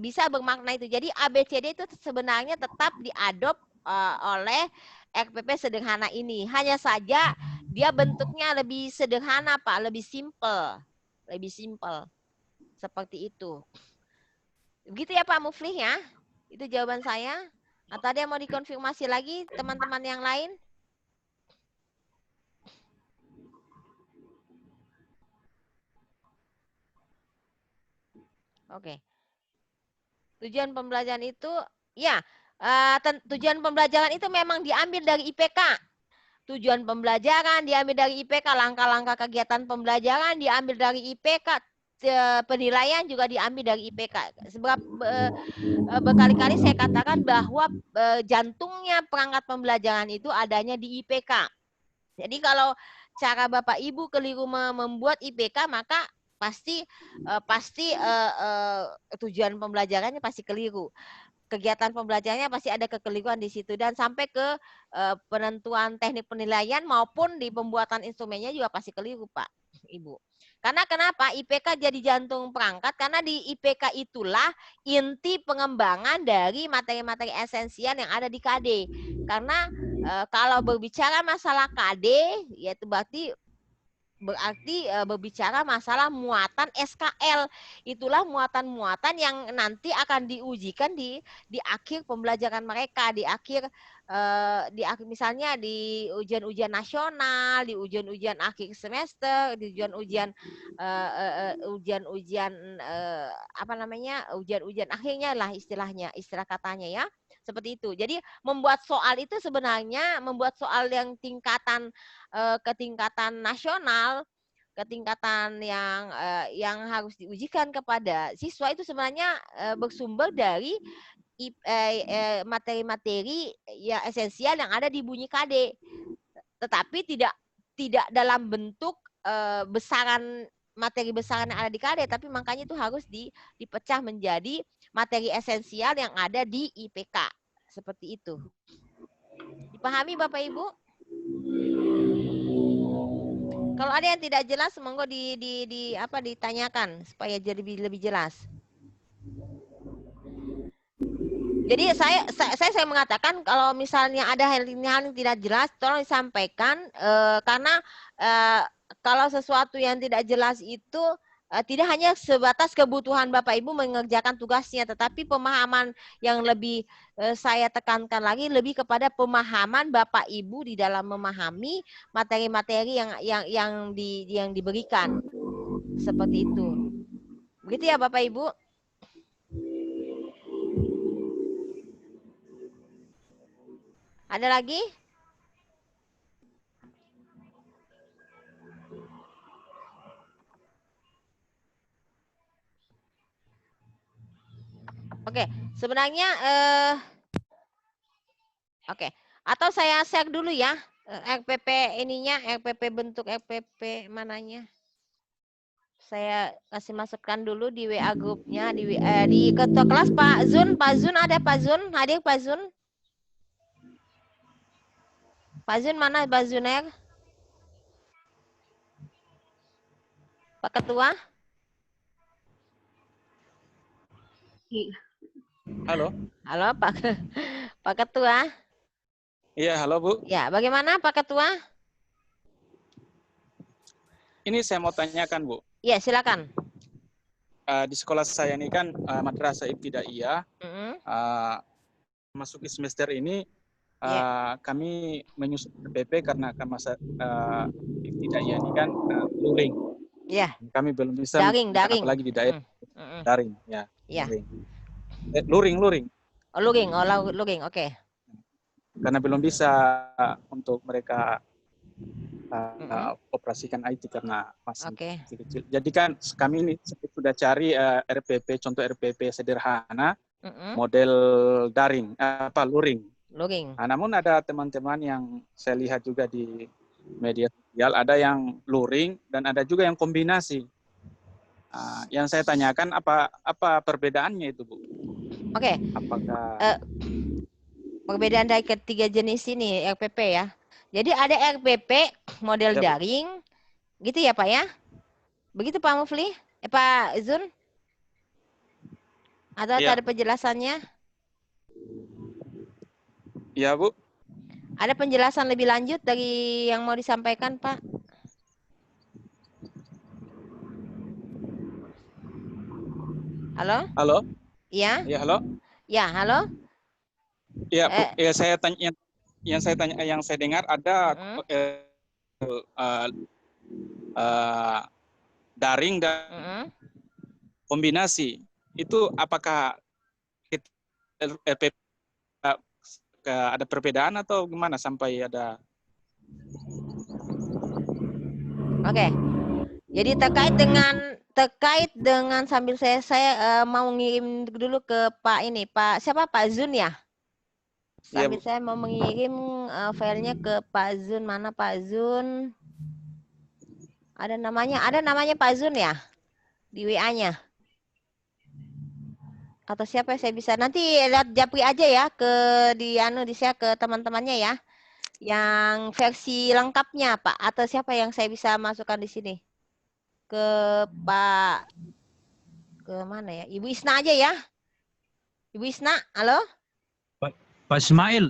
bisa bermakna itu. Jadi ABCD itu sebenarnya tetap diadop oleh RPP sederhana ini. Hanya saja dia bentuknya lebih sederhana Pak, lebih simple. Lebih simple. Seperti itu. Begitu ya Pak Mufli ya. Itu jawaban saya. Atau ada yang mau dikonfirmasi lagi teman-teman yang lain? Oke. Tujuan pembelajaran itu, ya, tujuan pembelajaran itu memang diambil dari IPK. Tujuan pembelajaran diambil dari IPK, langkah-langkah kegiatan pembelajaran diambil dari IPK, penilaian juga diambil dari IPK. Sebab berkali-kali saya katakan bahwa jantungnya perangkat pembelajaran itu adanya di IPK. Jadi kalau cara Bapak Ibu keliru membuat IPK, maka pasti tujuan pembelajarannya pasti keliru. Kegiatan pembelajarannya pasti ada kekeliruan di situ, dan sampai ke penentuan teknik penilaian maupun di pembuatan instrumennya juga pasti keliru Pak Ibu. Karena kenapa IPK jadi jantung perangkat? Karena di IPK itulah inti pengembangan dari materi-materi esensial yang ada di KD. Karena kalau berbicara masalah KD, yaitu berarti berbicara masalah muatan SKL. Itulah muatan-muatan yang nanti akan diujikan di akhir pembelajaran mereka, di akhir misalnya di ujian-ujian nasional, di ujian-ujian akhir semester, di ujian-ujian ujian-ujian akhirnya lah istilah katanya ya. Seperti itu. Jadi membuat soal itu sebenarnya membuat soal yang tingkatan ketingkatan nasional, ketingkatan yang harus diujikan kepada siswa itu sebenarnya bersumber dari materi-materi ya esensial yang ada di bunyi KD, tetapi tidak dalam bentuk besaran materi besaran yang ada di KD, tapi makanya itu harus dipecah menjadi materi esensial yang ada di IPK. Seperti itu. Dipahami Bapak Ibu? Kalau ada yang tidak jelas, monggo ditanyakan supaya jadi lebih jelas. Jadi saya mengatakan kalau misalnya ada hal yang tidak jelas, tolong disampaikan karena kalau sesuatu yang tidak jelas itu tidak hanya sebatas kebutuhan Bapak Ibu mengerjakan tugasnya, tetapi pemahaman yang lebih saya tekankan lagi lebih kepada pemahaman Bapak Ibu di dalam memahami materi-materi yang diberikan. Seperti itu. Begitu ya Bapak Ibu? Ada lagi? Oke, sebenarnya oke. Atau saya share dulu ya RPP ininya, RPP bentuk RPP mananya. Saya kasih masukkan dulu di WA grupnya, di ketua kelas Pak Zun ada Pak Zun, hadir Pak Zun. Pak Zun mana Pak Zuner? Pak Ketua? Halo. Halo Pak Pak Ketua. Iya, halo Bu. Ya, bagaimana Pak Ketua? Ini saya mau tanyakan Bu. Ya, silakan. Di sekolah saya ini kan Madrasah Ibtidaiyah. Masuki semester ini kami menyusun RPP karena masa Ibtidaiyah ini kan luring. Ya. Kami belum bisa daring. apalagi di daerah daring ya. Luring. Oh, luring, oke. Karena belum bisa untuk mereka operasikan IT karena masih kecil. Jadi kan kami ini sudah cari RPP, contoh RPP sederhana, model daring, luring. Nah, namun ada teman-teman yang saya lihat juga di media sosial, ada yang luring dan ada juga yang kombinasi. Yang saya tanyakan apa perbedaannya itu Bu? Oke. Apakah perbedaan dari ketiga jenis ini RPP ya? Jadi ada RPP model daring, gitu ya Pak ya? Begitu Pak Mufli? Pak Zun? Atau ada penjelasannya? Iya Bu. Ada penjelasan lebih lanjut dari yang mau disampaikan Pak? Halo? Halo? Iya? Iya, halo? Ya, halo? Iya, Bu. Ya, saya tanya yang saya dengar ada daring dan kombinasi. Itu apakah RPP ada perbedaan atau gimana sampai ada? Oke. Jadi terkait dengan sambil saya mau ngirim dulu ke Pak ini, Pak Zun ya? Sambil saya mau mengirim filenya ke Pak Zun. Mana Pak Zun? Ada namanya Pak Zun ya? Di WA-nya. Atau siapa saya bisa nanti lihat Japri aja ya di share ke teman-temannya ya. Yang versi lengkapnya Pak, atau siapa yang saya bisa masukkan di sini? Ke Pak, ke mana ya? Ibu Isna aja ya. Ibu Isna, halo? Pak Ismail.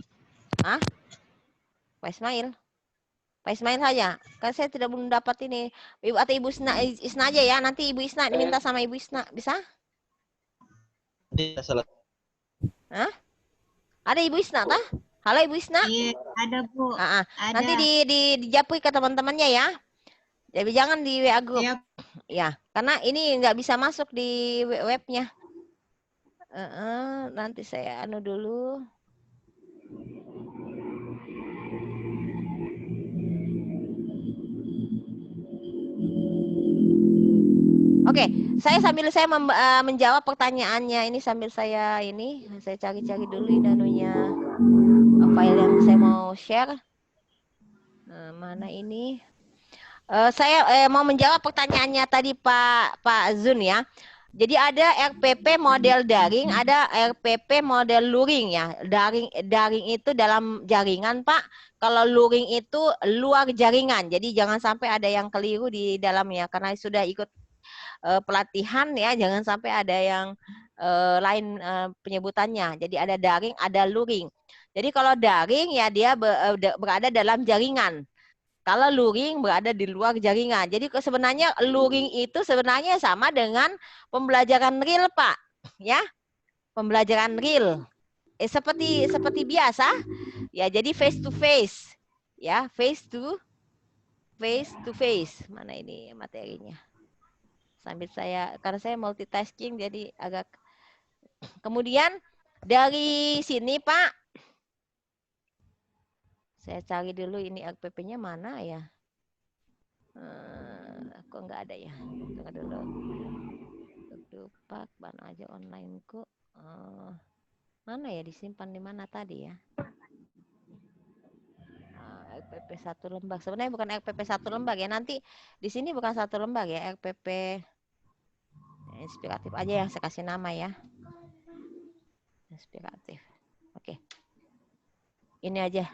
Hah? Pak Ismail? Pak Ismail saja. Kan saya tidak belum dapat ini. Ibu atau Ibu Isna aja ya. Nanti Ibu Isna diminta sama Ibu Isna. Bisa? Hah? Ada Ibu Isna kah? Halo Ibu Isna? Iya, ada Bu. Ada. Nanti dijapui ke teman-temannya ya. Jadi jangan di WA group. Siap. Ya, karena ini nggak bisa masuk di webnya. Nanti saya dulu. Oke, saya menjawab pertanyaannya ini sambil saya cari-cari dulu file yang saya mau share. Mana ini? Saya mau menjawab pertanyaannya tadi Pak Zun ya. Jadi ada RPP model daring, ada RPP model luring ya. Daring itu dalam jaringan Pak. Kalau luring itu luar jaringan. Jadi jangan sampai ada yang keliru di dalamnya karena sudah ikut pelatihan ya. Jangan sampai ada yang lain penyebutannya. Jadi ada daring, ada luring. Jadi kalau daring ya dia berada dalam jaringan. Kalau luring berada di luar jaringan. Jadi sebenarnya luring itu sebenarnya sama dengan pembelajaran real, Pak. Ya, pembelajaran real. Seperti biasa, ya. Jadi face to face, ya, face to face. Mana ini materinya? Sambil karena saya multitasking, jadi agak. Kemudian dari sini, Pak. Saya cari dulu ini RPP-nya mana ya? Kok nggak ada ya? Tunggu dulu. Pak, mana aja online kok. Mana ya disimpan di mana tadi ya? RPP 1 lembar. Sebenarnya bukan RPP 1 lembar ya. Nanti di sini bukan 1 lembar ya. RPP inspiratif aja yang saya kasih nama ya. Inspiratif. Oke. Ini aja.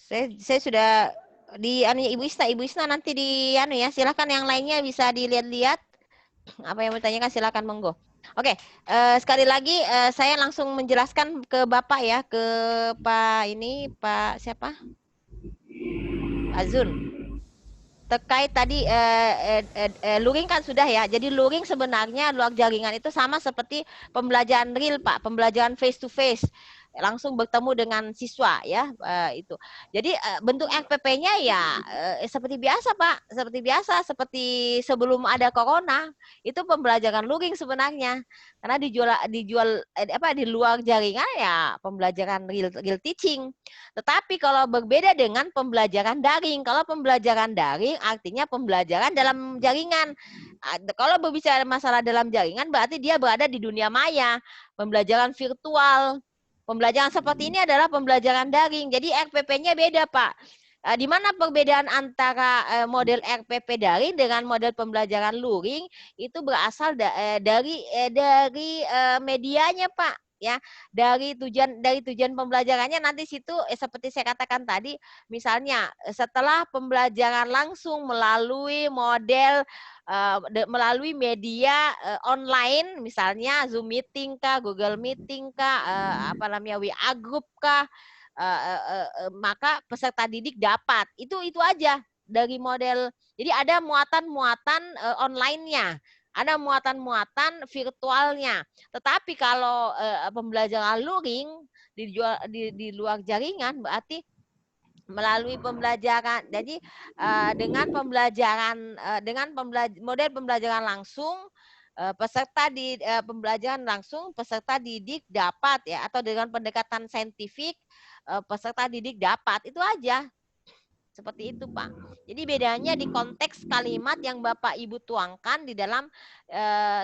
Saya sudah di Ibu Isna nanti ya, silakan yang lainnya bisa dilihat-lihat. Apa yang mau ditanyakan silakan monggo. Oke, sekali lagi saya langsung menjelaskan ke Bapak ya, ke Pak siapa? Pak Zun. Terkait tadi luring kan sudah ya. Jadi luring sebenarnya luar jaringan itu sama seperti pembelajaran real, Pak, pembelajaran face to face. Langsung bertemu dengan siswa ya, itu. Jadi bentuk RPP-nya ya seperti biasa, Pak, seperti biasa, seperti sebelum ada corona. Itu pembelajaran luring sebenarnya. Karena dijual di luar jaringan ya pembelajaran real teaching. Tetapi kalau berbeda dengan pembelajaran daring, kalau pembelajaran daring artinya pembelajaran dalam jaringan. Kalau berbicara masalah dalam jaringan berarti dia berada di dunia maya, pembelajaran virtual. Pembelajaran seperti ini adalah pembelajaran daring. Jadi RPP-nya beda, Pak. Di mana perbedaan antara model RPP daring dengan model pembelajaran luring itu berasal dari medianya, Pak. Ya, dari tujuan pembelajarannya nanti situ seperti saya katakan tadi, misalnya setelah pembelajaran langsung melalui model melalui media online, misalnya Zoom Meeting kah, Google Meeting kah, WA Group kah, maka peserta didik dapat. Itu aja dari model. Jadi ada muatan-muatan online-nya, ada muatan-muatan virtualnya. Tetapi kalau pembelajaran luring di luar jaringan berarti melalui pembelajaran. Jadi dengan model pembelajaran langsung peserta di pembelajaran langsung peserta didik dapat ya, atau dengan pendekatan saintifik peserta didik dapat. Itu aja. Seperti itu, Pak. Jadi bedanya di konteks kalimat yang Bapak Ibu tuangkan di dalam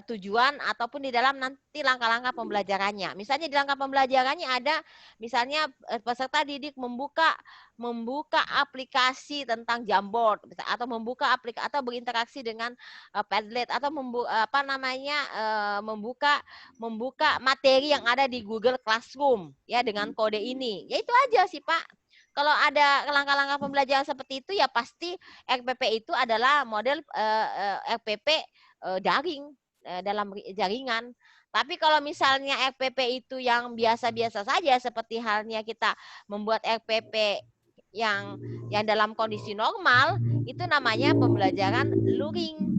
tujuan ataupun di dalam nanti langkah-langkah pembelajarannya. Misalnya di langkah pembelajarannya ada misalnya peserta didik membuka aplikasi tentang Jamboard atau membuka aplikasi atau berinteraksi dengan Padlet atau membuka materi yang ada di Google Classroom ya dengan kode ini. Ya itu aja sih, Pak. Kalau ada langkah-langkah pembelajaran seperti itu ya pasti RPP itu adalah model RPP daring dalam jaringan. Tapi kalau misalnya RPP itu yang biasa-biasa saja seperti halnya kita membuat RPP yang dalam kondisi normal, itu namanya pembelajaran luring.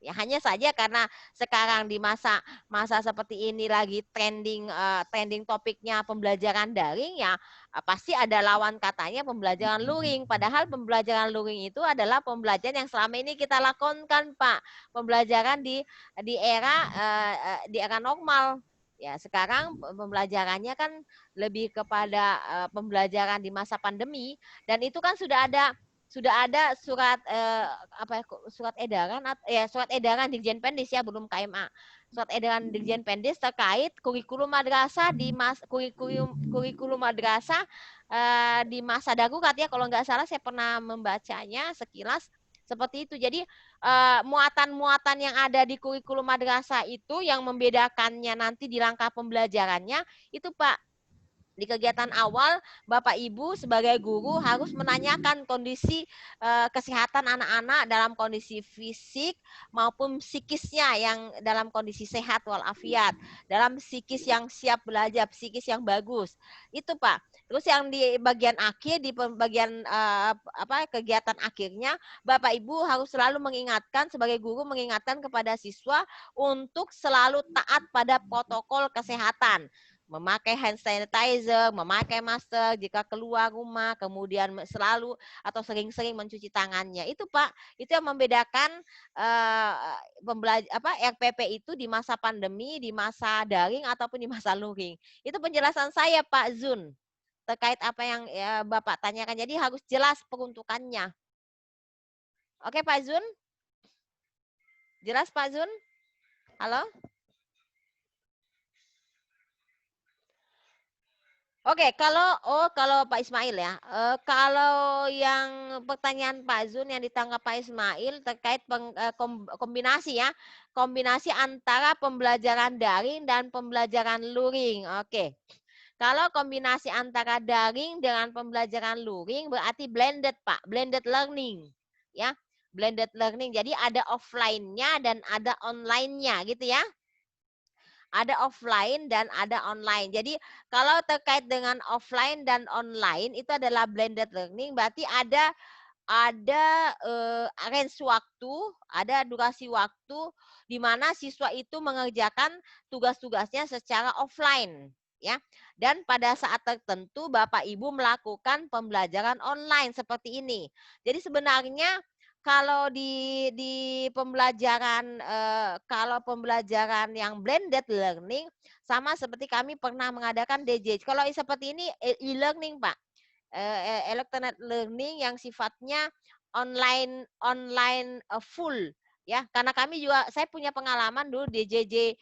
Ya hanya saja karena sekarang di masa seperti ini lagi trending topiknya pembelajaran daring ya pasti ada lawan katanya pembelajaran luring. Padahal pembelajaran luring itu adalah pembelajaran yang selama ini kita lakukan, Pak. Pembelajaran di era normal. Ya, sekarang pembelajarannya kan lebih kepada pembelajaran di masa pandemi dan itu kan sudah ada surat surat edaran Dirjen Pendis ya, belum KMA. Surat edaran Dirjen Pendis terkait kurikulum madrasah kurikulum madrasah di masa darurat ya, kalau nggak salah saya pernah membacanya sekilas seperti itu. Jadi muatan-muatan yang ada di kurikulum madrasah itu yang membedakannya nanti di langkah pembelajarannya itu, Pak. Di kegiatan awal, Bapak Ibu sebagai guru harus menanyakan kondisi kesehatan anak-anak dalam kondisi fisik maupun psikisnya yang dalam kondisi sehat walafiat, dalam psikis yang siap belajar, psikis yang bagus. Itu, Pak. Terus yang di bagian akhir, di bagian kegiatan akhirnya, Bapak Ibu harus selalu mengingatkan sebagai guru mengingatkan kepada siswa untuk selalu taat pada protokol kesehatan. Memakai hand sanitizer, memakai masker jika keluar rumah, kemudian selalu atau sering-sering mencuci tangannya. Itu, Pak, itu yang membedakan RPP itu di masa pandemi, di masa daring ataupun di masa luring. Itu penjelasan saya, Pak Zun, terkait apa yang Bapak tanyakan. Jadi harus jelas peruntukannya. Oke, Pak Zun? Jelas, Pak Zun? Halo? Oke, kalau Pak Ismail ya, kalau yang pertanyaan Pak Zun yang ditangkap Pak Ismail terkait kombinasi ya, kombinasi antara pembelajaran daring dan pembelajaran luring. Oke, kalau kombinasi antara daring dengan pembelajaran luring berarti blended, Pak, blended learning, ya, blended learning. Jadi ada offline-nya dan ada online-nya, gitu ya. ada offline dan ada online. Jadi kalau terkait dengan offline dan online itu adalah blended learning, berarti ada range waktu, ada durasi waktu di mana siswa itu mengerjakan tugas-tugasnya secara offline, ya. Dan pada saat tertentu Bapak Ibu melakukan pembelajaran online seperti ini. Jadi sebenarnya kalau di pembelajaran kalau pembelajaran yang blended learning sama seperti kami pernah mengadakan DJ. Kalau seperti ini e-learning, Pak. Electronic learning yang sifatnya online full, ya, karena kami juga, saya punya pengalaman dulu DJJ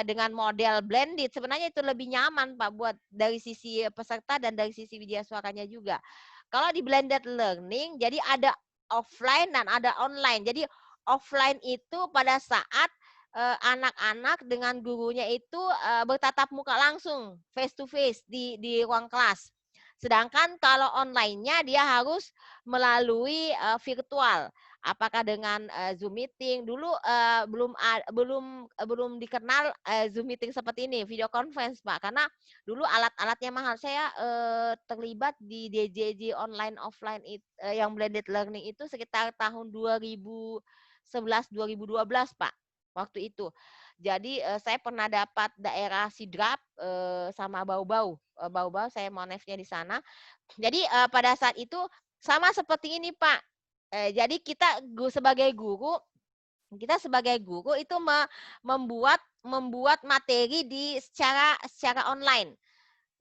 dengan model blended, sebenarnya itu lebih nyaman Pak buat dari sisi peserta dan dari sisi widya suaranya juga. Kalau di blended learning jadi ada offline dan ada online. Jadi offline itu pada saat anak-anak dengan gurunya itu bertatap muka langsung, face to face di ruang kelas. Sedangkan kalau online-nya dia harus melalui virtual. Apakah dengan Zoom meeting? Dulu belum dikenal Zoom meeting seperti ini, video conference, Pak. Karena dulu alat-alatnya mahal. Saya terlibat di DJJ online offline yang blended learning itu sekitar tahun 2011 2012, Pak. Waktu itu. Jadi saya pernah dapat daerah Sidrap sama Bau-Bau. Bau-Bau saya monefnya di sana. Jadi pada saat itu sama seperti ini, Pak. Jadi kita sebagai guru itu membuat materi secara online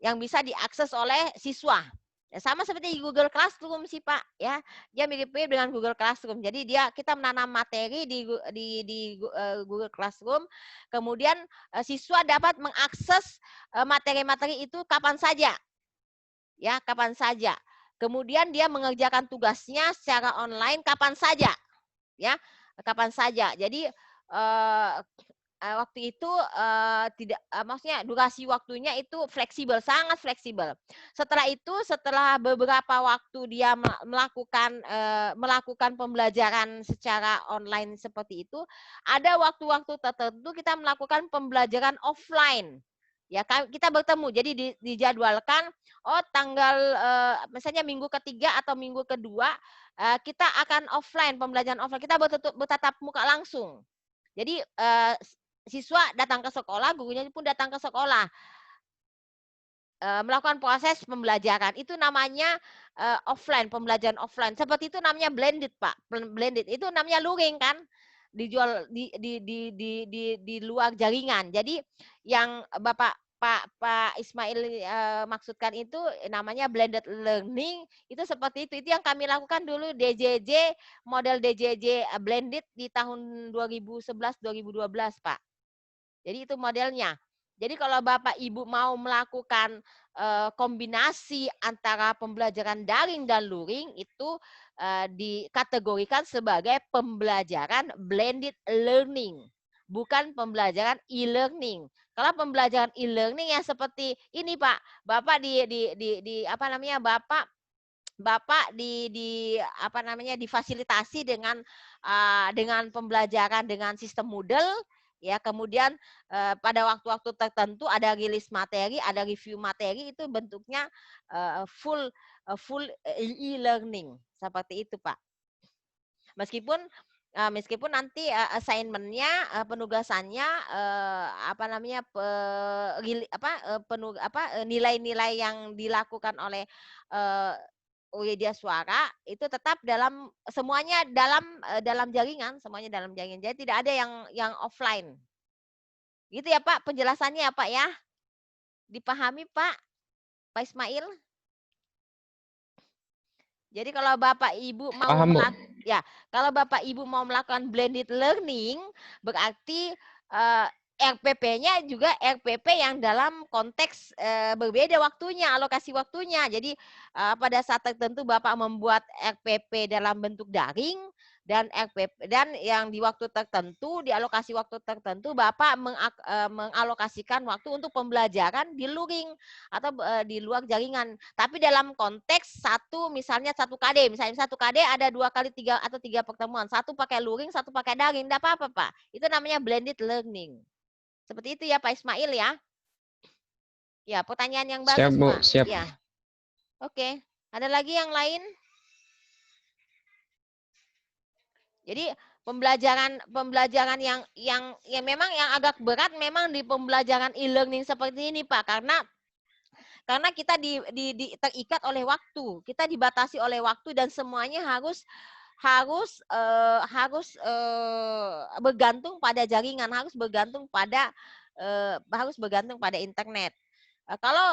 yang bisa diakses oleh siswa. Sama seperti di Google Classroom sih Pak, ya, dia mirip-mirip dengan Google Classroom. Jadi kita menanam materi di Google Classroom, kemudian siswa dapat mengakses materi-materi itu kapan saja, ya, kapan saja. Kemudian dia mengerjakan tugasnya secara online kapan saja, ya, kapan saja. Jadi waktu itu maksudnya durasi waktunya itu fleksibel, sangat fleksibel. Setelah beberapa waktu dia melakukan pembelajaran secara online seperti itu, ada waktu-waktu tertentu kita melakukan pembelajaran offline. Ya, kita bertemu, jadi dijadwalkan, tanggal misalnya minggu ketiga atau minggu kedua kita akan offline, pembelajaran offline, kita bertatap muka langsung. Jadi siswa datang ke sekolah, gurunya pun datang ke sekolah, melakukan proses pembelajaran. Itu namanya offline, pembelajaran offline. Seperti itu namanya blended, Pak. Blended itu namanya luring kan, dijual di luar jaringan. Jadi yang Pak Ismail maksudkan itu namanya blended learning, itu seperti itu. Itu yang kami lakukan dulu DJJ, model DJJ blended di tahun 2011-2012, Pak. Jadi itu modelnya. Jadi kalau Bapak Ibu mau melakukan kombinasi antara pembelajaran daring dan luring, itu dikategorikan sebagai pembelajaran blended learning, bukan pembelajaran e-learning. Kalau pembelajaran e-learning yang seperti ini, Pak, Bapak Bapak difasilitasi dengan pembelajaran dengan sistem Moodle, ya, kemudian pada waktu-waktu tertentu ada rilis materi, ada review materi, itu bentuknya full e-learning seperti itu, Pak. Meskipun nanti assignment-nya, penugasannya nilai-nilai yang dilakukan oleh widya suara itu tetap semuanya dalam jaringan, semuanya dalam jaringan. Jadi tidak ada yang offline. Gitu ya Pak, penjelasannya ya Pak ya. Dipahami Pak Ismail? Jadi kalau Bapak Ibu mau kalau Bapak Ibu mau melakukan blended learning, berarti RPP-nya juga RPP yang dalam konteks berbeda waktunya, alokasi waktunya. Jadi pada saat tertentu Bapak membuat RPP dalam bentuk daring, dan RPP, dan yang di waktu tertentu, di alokasi waktu tertentu Bapak mengalokasikan waktu untuk pembelajaran di luring atau di luar jaringan. Tapi dalam konteks misalnya 1 KD, misalnya 1 KD ada 2 kali 3 atau 3 pertemuan, 1 pakai luring, 1 pakai daring, enggak apa-apa Pak. Itu namanya blended learning. Seperti itu ya Pak Ismail ya. Ya, pertanyaan yang bagus Siap, Bu. Pak. Siap. Ya. Oke. Ada lagi yang lain? Jadi pembelajaran yang memang yang agak berat memang di pembelajaran e-learning seperti ini Pak, karena kita terikat oleh waktu, kita dibatasi oleh waktu dan semuanya harus bergantung pada jaringan, harus bergantung pada internet. Kalau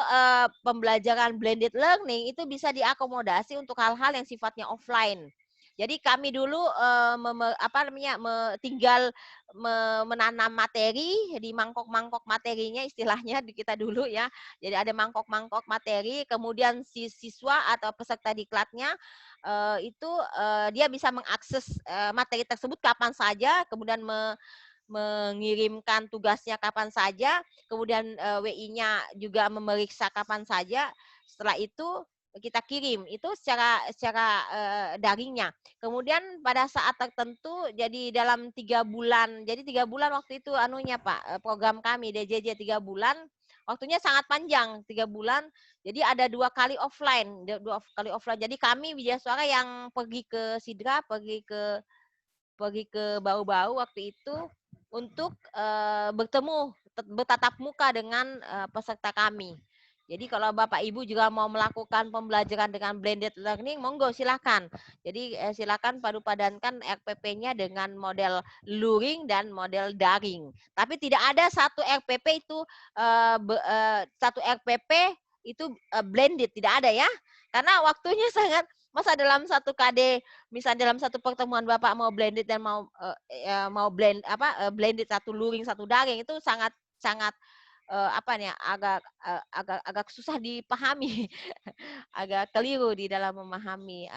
pembelajaran blended learning itu bisa diakomodasi untuk hal-hal yang sifatnya offline. Jadi kami dulu tinggal menanam materi di mangkok-mangkok materinya, istilahnya di kita dulu ya. Jadi ada mangkok-mangkok materi, kemudian si siswa atau peserta diklatnya dia bisa mengakses materi tersebut kapan saja, kemudian mengirimkan tugasnya kapan saja, kemudian WI-nya juga memeriksa kapan saja. Setelah itu kita kirim itu secara daringnya. Kemudian pada saat tertentu, jadi dalam 3 bulan, jadi 3 bulan waktu itu anunya Pak, program kami DJJ 3 bulan, waktunya sangat panjang 3 bulan. Jadi ada 2 kali offline, 2 kali offline. Jadi kami Widya Suara yang pergi ke Sidra, pergi ke Bau-Bau waktu itu untuk bertatap muka dengan peserta kami. Jadi kalau Bapak Ibu juga mau melakukan pembelajaran dengan blended learning, monggo silakan. Jadi silakan padu-padankan RPP-nya dengan model luring dan model daring. Tapi tidak ada satu RPP itu blended, tidak ada ya. Karena waktunya sangat, masa dalam satu KD, misalnya dalam satu pertemuan Bapak mau blended dan blended satu luring satu daring, itu sangat agak susah dipahami, agak keliru di dalam memahami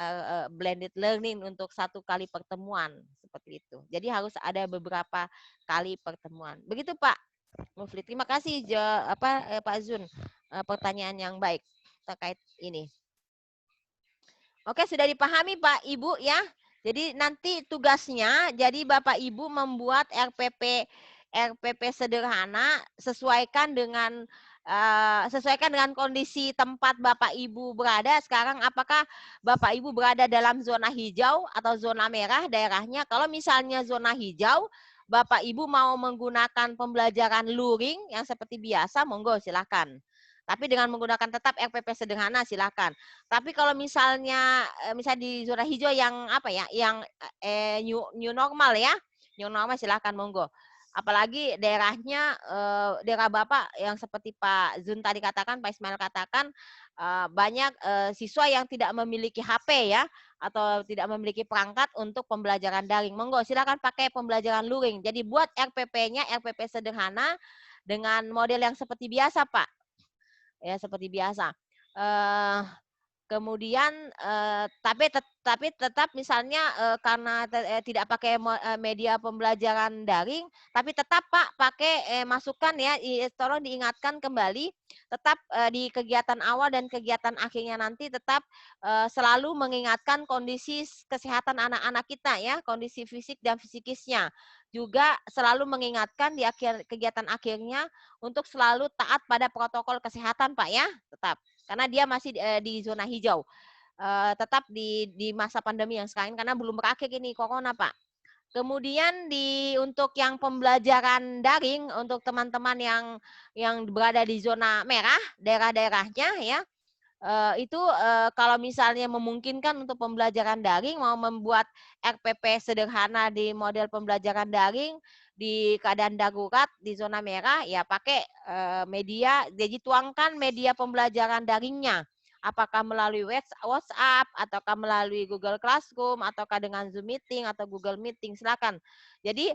blended learning untuk satu kali pertemuan seperti itu. Jadi harus ada beberapa kali pertemuan. Begitu Pak Mufli. Terima kasih Pak Zun, pertanyaan yang baik terkait ini. Oke, sudah dipahami Pak Ibu ya. Jadi nanti tugasnya, jadi Bapak Ibu membuat RPP sederhana, sesuaikan dengan kondisi tempat Bapak Ibu berada. Sekarang apakah Bapak Ibu berada dalam zona hijau atau zona merah daerahnya? Kalau misalnya zona hijau, Bapak Ibu mau menggunakan pembelajaran luring yang seperti biasa, monggo silakan. Tapi dengan menggunakan tetap RPP sederhana silakan. Tapi kalau misalnya di zona hijau yang new normal ya, new normal silakan monggo. Apalagi daerahnya daerah Bapak yang seperti Pak Zun tadi katakan, Pak Ismail katakan, banyak siswa yang tidak memiliki HP ya, atau tidak memiliki perangkat untuk pembelajaran daring. Monggo silakan pakai pembelajaran luring. Jadi buat RPP-nya RPP sederhana dengan model yang seperti biasa Pak. Ya seperti biasa. Kemudian tapi tetap misalnya karena tidak pakai media pembelajaran daring, tapi tetap Pak pakai masukan ya, tolong diingatkan kembali, tetap di kegiatan awal dan kegiatan akhirnya nanti tetap selalu mengingatkan kondisi kesehatan anak-anak kita ya, kondisi fisik dan psikisnya. Juga selalu mengingatkan di akhir kegiatan akhirnya untuk selalu taat pada protokol kesehatan Pak ya, tetap. Karena dia masih di zona hijau. Tetap di masa pandemi yang sekarang, karena belum berakhir ini corona Pak. Kemudian untuk yang pembelajaran daring, untuk teman-teman yang berada di zona merah, daerah-daerahnya ya, itu kalau misalnya memungkinkan untuk pembelajaran daring, mau membuat RPP sederhana di model pembelajaran daring di keadaan darurat di zona merah, ya pakai media, jadi tuangkan media pembelajaran daringnya. Apakah melalui WhatsApp, ataukah melalui Google Classroom, ataukah dengan Zoom Meeting atau Google Meeting, silakan. Jadi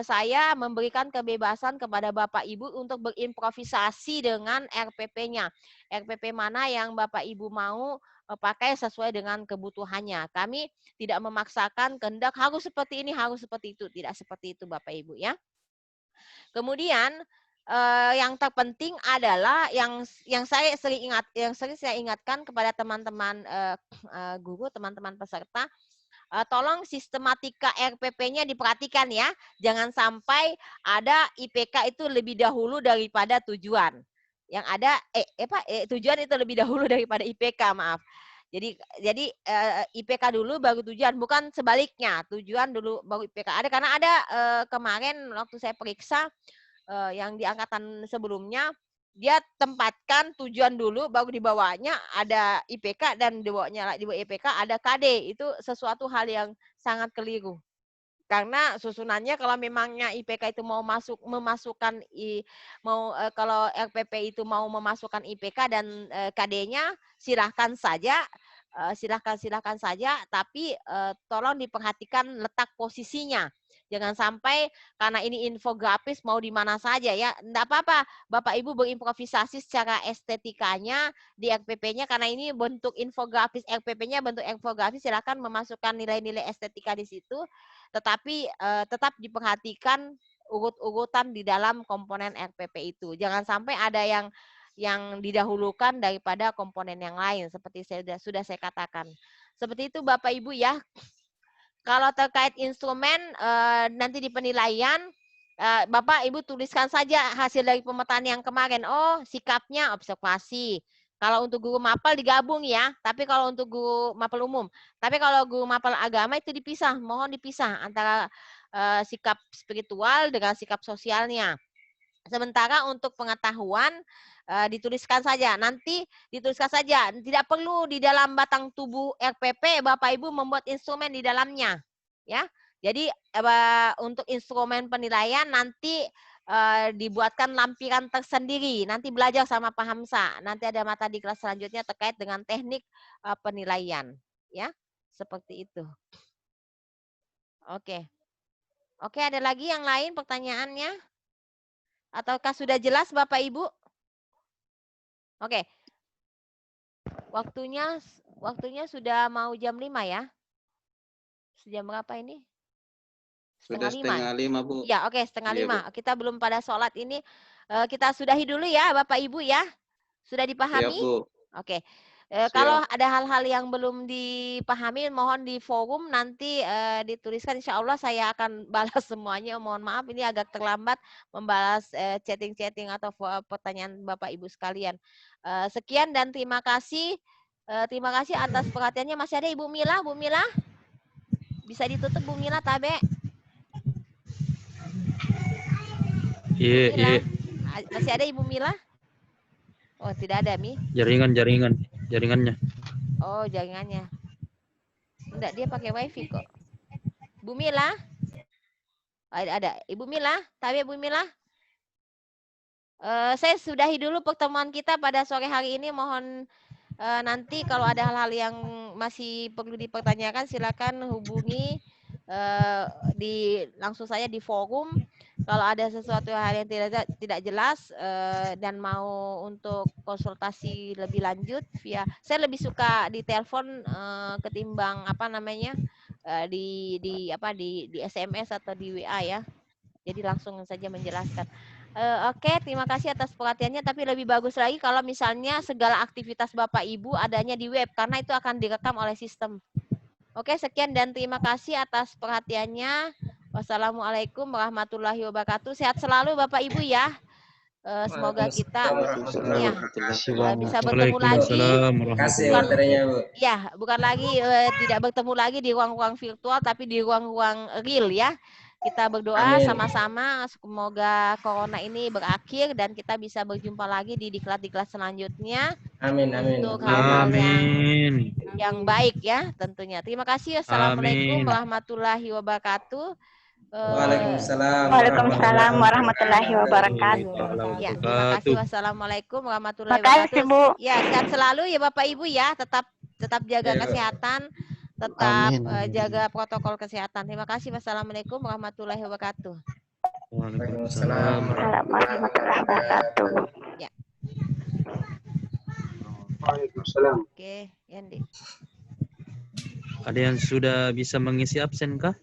saya memberikan kebebasan kepada Bapak Ibu untuk berimprovisasi dengan RPP-nya. RPP mana yang Bapak Ibu mau pakai sesuai dengan kebutuhannya. Kami tidak memaksakan kehendak harus seperti ini, harus seperti itu. Tidak seperti itu Bapak Ibu ya. Kemudian yang terpenting adalah yang saya sering saya ingatkan kepada teman-teman guru, teman-teman peserta, tolong sistematika RPP-nya diperhatikan ya. Jangan sampai ada IPK itu lebih dahulu daripada tujuan. Yang ada tujuan itu lebih dahulu daripada IPK, maaf. Jadi IPK dulu baru tujuan, bukan sebaliknya. Tujuan dulu baru IPK. Ada karena ada kemarin waktu saya periksa yang di angkatan sebelumnya, dia tempatkan tujuan dulu, baru di bawahnya ada IPK, dan di bawah IPK ada KD. Itu sesuatu hal yang sangat keliru. Karena susunannya kalau memangnya IPK itu mau memasukkan kalau RPP itu mau memasukkan IPK dan KD-nya, silahkan saja. Silahkan saja, tapi tolong diperhatikan letak posisinya. Jangan sampai karena ini infografis mau di mana saja ya. Enggak apa-apa, Bapak Ibu berimprovisasi secara estetikanya di RPP-nya, karena ini bentuk infografis, RPP-nya bentuk infografis, silakan memasukkan nilai-nilai estetika di situ, tetapi tetap diperhatikan urut-urutan di dalam komponen RPP itu. Jangan sampai ada yang didahulukan daripada komponen yang lain, seperti sudah saya katakan. Seperti itu Bapak Ibu ya. Kalau terkait instrumen, nanti di penilaian, Bapak Ibu tuliskan saja hasil dari pemetaan yang kemarin. Oh, sikapnya observasi. Kalau untuk guru mapel digabung ya, tapi kalau untuk guru mapel umum. Tapi kalau guru mapel agama itu dipisah, mohon dipisah antara sikap spiritual dengan sikap sosialnya. Sementara untuk pengetahuan, dituliskan saja. Nanti dituliskan saja. Tidak perlu di dalam batang tubuh RPP Bapak Ibu membuat instrumen di dalamnya. Ya. Jadi untuk instrumen penilaian nanti dibuatkan lampiran tersendiri. Nanti belajar sama Pak Hamsa. Nanti ada mata di kelas selanjutnya terkait dengan teknik penilaian. Ya. Seperti itu. Oke. Oke, ada lagi yang lain pertanyaannya? Ataukah sudah jelas Bapak Ibu? Oke. Waktunya sudah mau jam 5 ya? Jam berapa ini? Sudah setengah 5, Bu. Ya, oke, setengah 5. Bu. Kita belum pada sholat ini. Kita sudahi dulu ya Bapak Ibu ya. Sudah dipahami? Siap, Bu. Oke. Kalau ada hal-hal yang belum dipahami, mohon di forum nanti dituliskan. Insya Allah saya akan balas semuanya. Mohon maaf ini agak terlambat membalas chatting-chatting atau pertanyaan Bapak Ibu sekalian. Sekian dan terima kasih. Terima kasih atas perhatiannya. Masih ada Ibu Mila? Bu Mila? Bisa ditutup Bu Mila, Tabe? Iya. Masih ada Ibu Mila? Oh, tidak ada, Mi. Jaringannya. Oh, jaringannya. Enggak, dia pakai wifi kok. Bu Mila? Ada. Ibu Mila? Tapi Bu Mila? Saya sudahi dulu pertemuan kita pada sore hari ini. Mohon nanti kalau ada hal-hal yang masih perlu dipertanyakan, silakan hubungi langsung saya di forum. Kalau ada sesuatu hal yang tidak jelas dan mau untuk konsultasi lebih lanjut saya lebih suka di telepon ketimbang di SMS atau di WA ya. Jadi langsung saja menjelaskan. Oke, terima kasih atas perhatiannya, tapi lebih bagus lagi kalau misalnya segala aktivitas Bapak Ibu adanya di web, karena itu akan direkam oleh sistem. Oke, sekian dan terima kasih atas perhatiannya. Wassalamualaikum warahmatullahi wabarakatuh. Sehat selalu Bapak Ibu ya. Semoga kita bisa bertemu lagi. Bukan lagi tidak bertemu lagi di ruang-ruang virtual, tapi di ruang-ruang real ya. Kita berdoa sama-sama semoga corona ini berakhir dan kita bisa berjumpa lagi di diklat-diklat selanjutnya. Amin. Untuk hal-hal yang baik ya tentunya. Terima kasih. Assalamualaikum warahmatullahi wabarakatuh. Waalaikumsalam warahmatullahi wabarakatuh. Ya, terima kasih. Wassalamualaikum warahmatullahi wabarakatuh. Makasih, Bu. Ya, sehat selalu ya Bapak Ibu ya. Tetap jaga kesehatan. Tetap jaga protokol kesehatan. Terima kasih. Wassalamualaikum warahmatullahi wabarakatuh. Waalaikumsalam warahmatullahi wabarakatuh. Ya. Waalaikumsalam. Oke, Yandi. Ada yang sudah bisa mengisi absen kah?